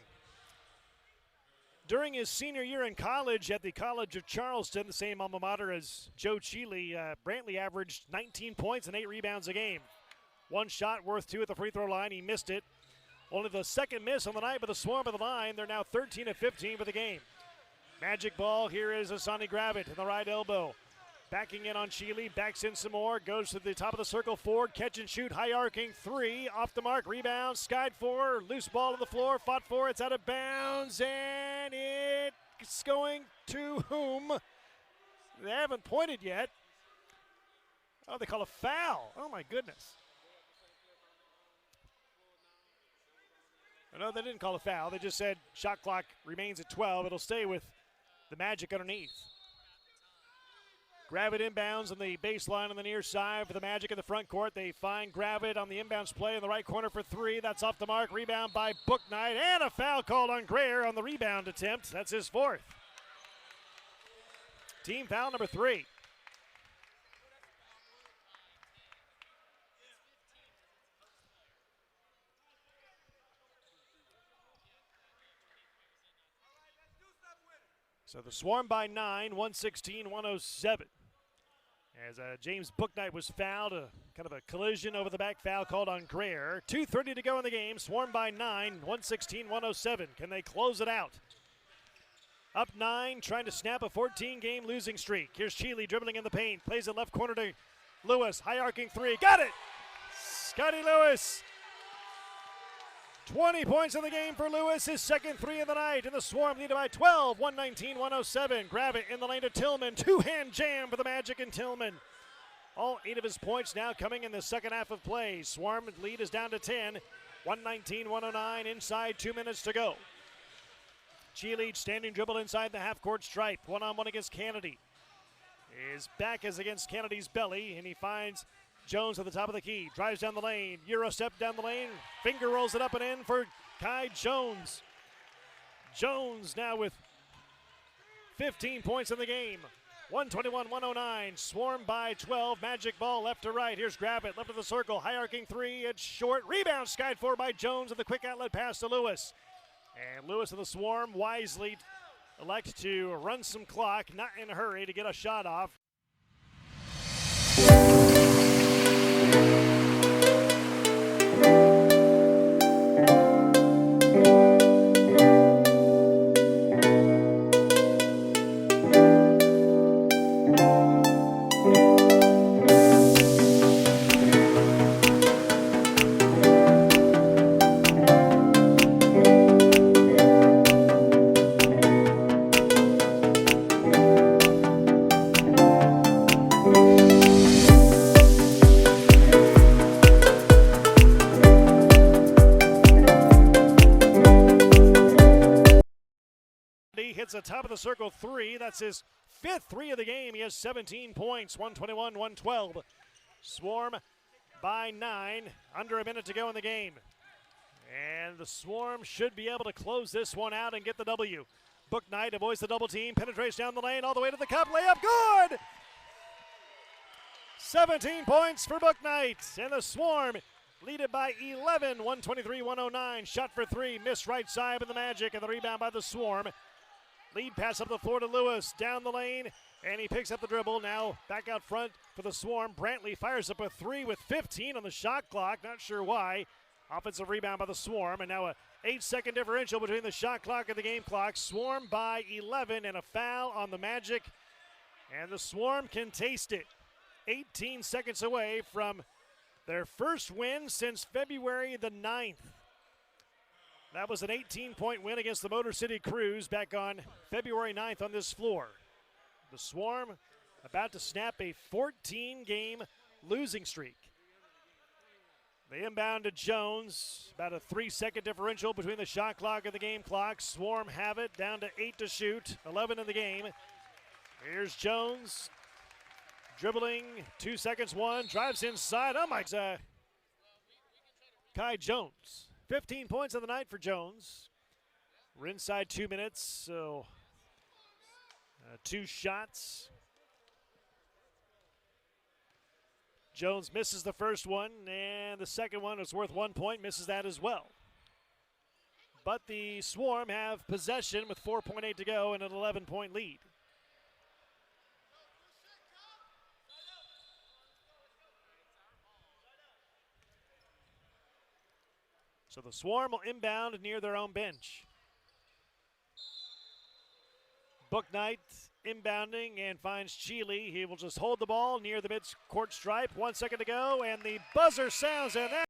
During his senior year in college at the College of Charleston, the same alma mater as Joe Cheeley, Brantley averaged 19 points and 8 rebounds a game. One shot worth 2 at the free throw line. He missed it. Only the second miss on the night, but the Swarm of the line, they're now 13 of 15 for the game. Magic ball, here is Asani Gravett in the right elbow. Backing in on Cheeley, backs in some more, goes to the top of the circle, forward, catch and shoot, high arcing three, off the mark, rebound, skied for, loose ball on the floor, fought for, it's out of bounds, and it's going to whom? They haven't pointed yet. Oh, they call a foul. Oh, my goodness. No, they didn't call a foul. They just said shot clock remains at 12. It'll stay with the Magic underneath. Gravett inbounds on the baseline on the near side for the Magic in the front court. They find Gravett on the inbounds play in the right corner for 3. That's off the mark. Rebound by Booknight. And a foul called on Greer on the rebound attempt. That's his 4th. Team foul number 3. So the Swarm by 9, 116-107. As James Booknight was fouled, kind of a collision over the back foul called on Greer. 2:30 to go in the game. Swarm by 9, 116-107. Can they close it out? Up 9, trying to snap a 14-game losing streak. Here's Cheeley dribbling in the paint. Plays it left corner to Lewis. High arcing 3. Got it! Scotty Lewis. 20 points in the game for Lewis, his second 3 of the night, and the Swarm lead by 12, 119-107. Gravett in the lane to Tillman. Two-hand jam for the Magic and Tillman. All 8 of his points now coming in the second half of play. Swarm lead is down to 10, 119-109, inside 2 minutes to go. Cheeley standing dribble inside the half-court stripe. One-on-one against Kennedy. His back is against Kennedy's belly, and he finds Jones at the top of the key, drives down the lane, Euro step down the lane, finger rolls it up and in for Kai Jones. Jones now with 15 points in the game. 121-109, Swarm by 12, Magic ball left to right. Here's Gravett, left of the circle, high arcing 3, it's short. Rebound skied for by Jones and the quick outlet pass to Lewis. And Lewis and the Swarm wisely elect to run some clock, not in a hurry to get a shot off. Hits the top of the circle 3. That's his 5th 3 of the game. He has 17 points, 121-112. Swarm by 9, under a minute to go in the game. And the Swarm should be able to close this one out and get the W. Booknight avoids the double team, penetrates down the lane all the way to the cup, layup, good! 17 points for Booknight, and the Swarm lead it by 11, 123-109. Shot for 3, missed right side of the Magic, and the rebound by the Swarm. Lead pass up the floor to Lewis, down the lane, and he picks up the dribble. Now back out front for the Swarm. Brantley fires up a 3 with 15 on the shot clock. Not sure why. Offensive rebound by the Swarm, and now a 8-second differential between the shot clock and the game clock. Swarm by 11, and a foul on the Magic, and the Swarm can taste it. 18 seconds away from their first win since February the 9th. That was an 18-point win against the Motor City Cruise back on February 9th on this floor. The Swarm about to snap a 14-game losing streak. They inbound to Jones. About a 3-second differential between the shot clock and the game clock. Swarm have it down to 8 to shoot, 11 in the game. Here's Jones. Dribbling, 2 seconds, 1. Drives inside. Oh, my. Kai Jones. 15 points of the night for Jones. We're inside 2 minutes, so 2 shots. Jones misses the first one, and the second one is worth 1 point, misses that as well. but the Swarm have possession with 4.8 to go and an 11-point lead. So the Swarm will inbound near their own bench. Booknight inbounding and finds Cheely. He will just hold the ball near the mid-court stripe. 1 second to go, and the buzzer sounds, and that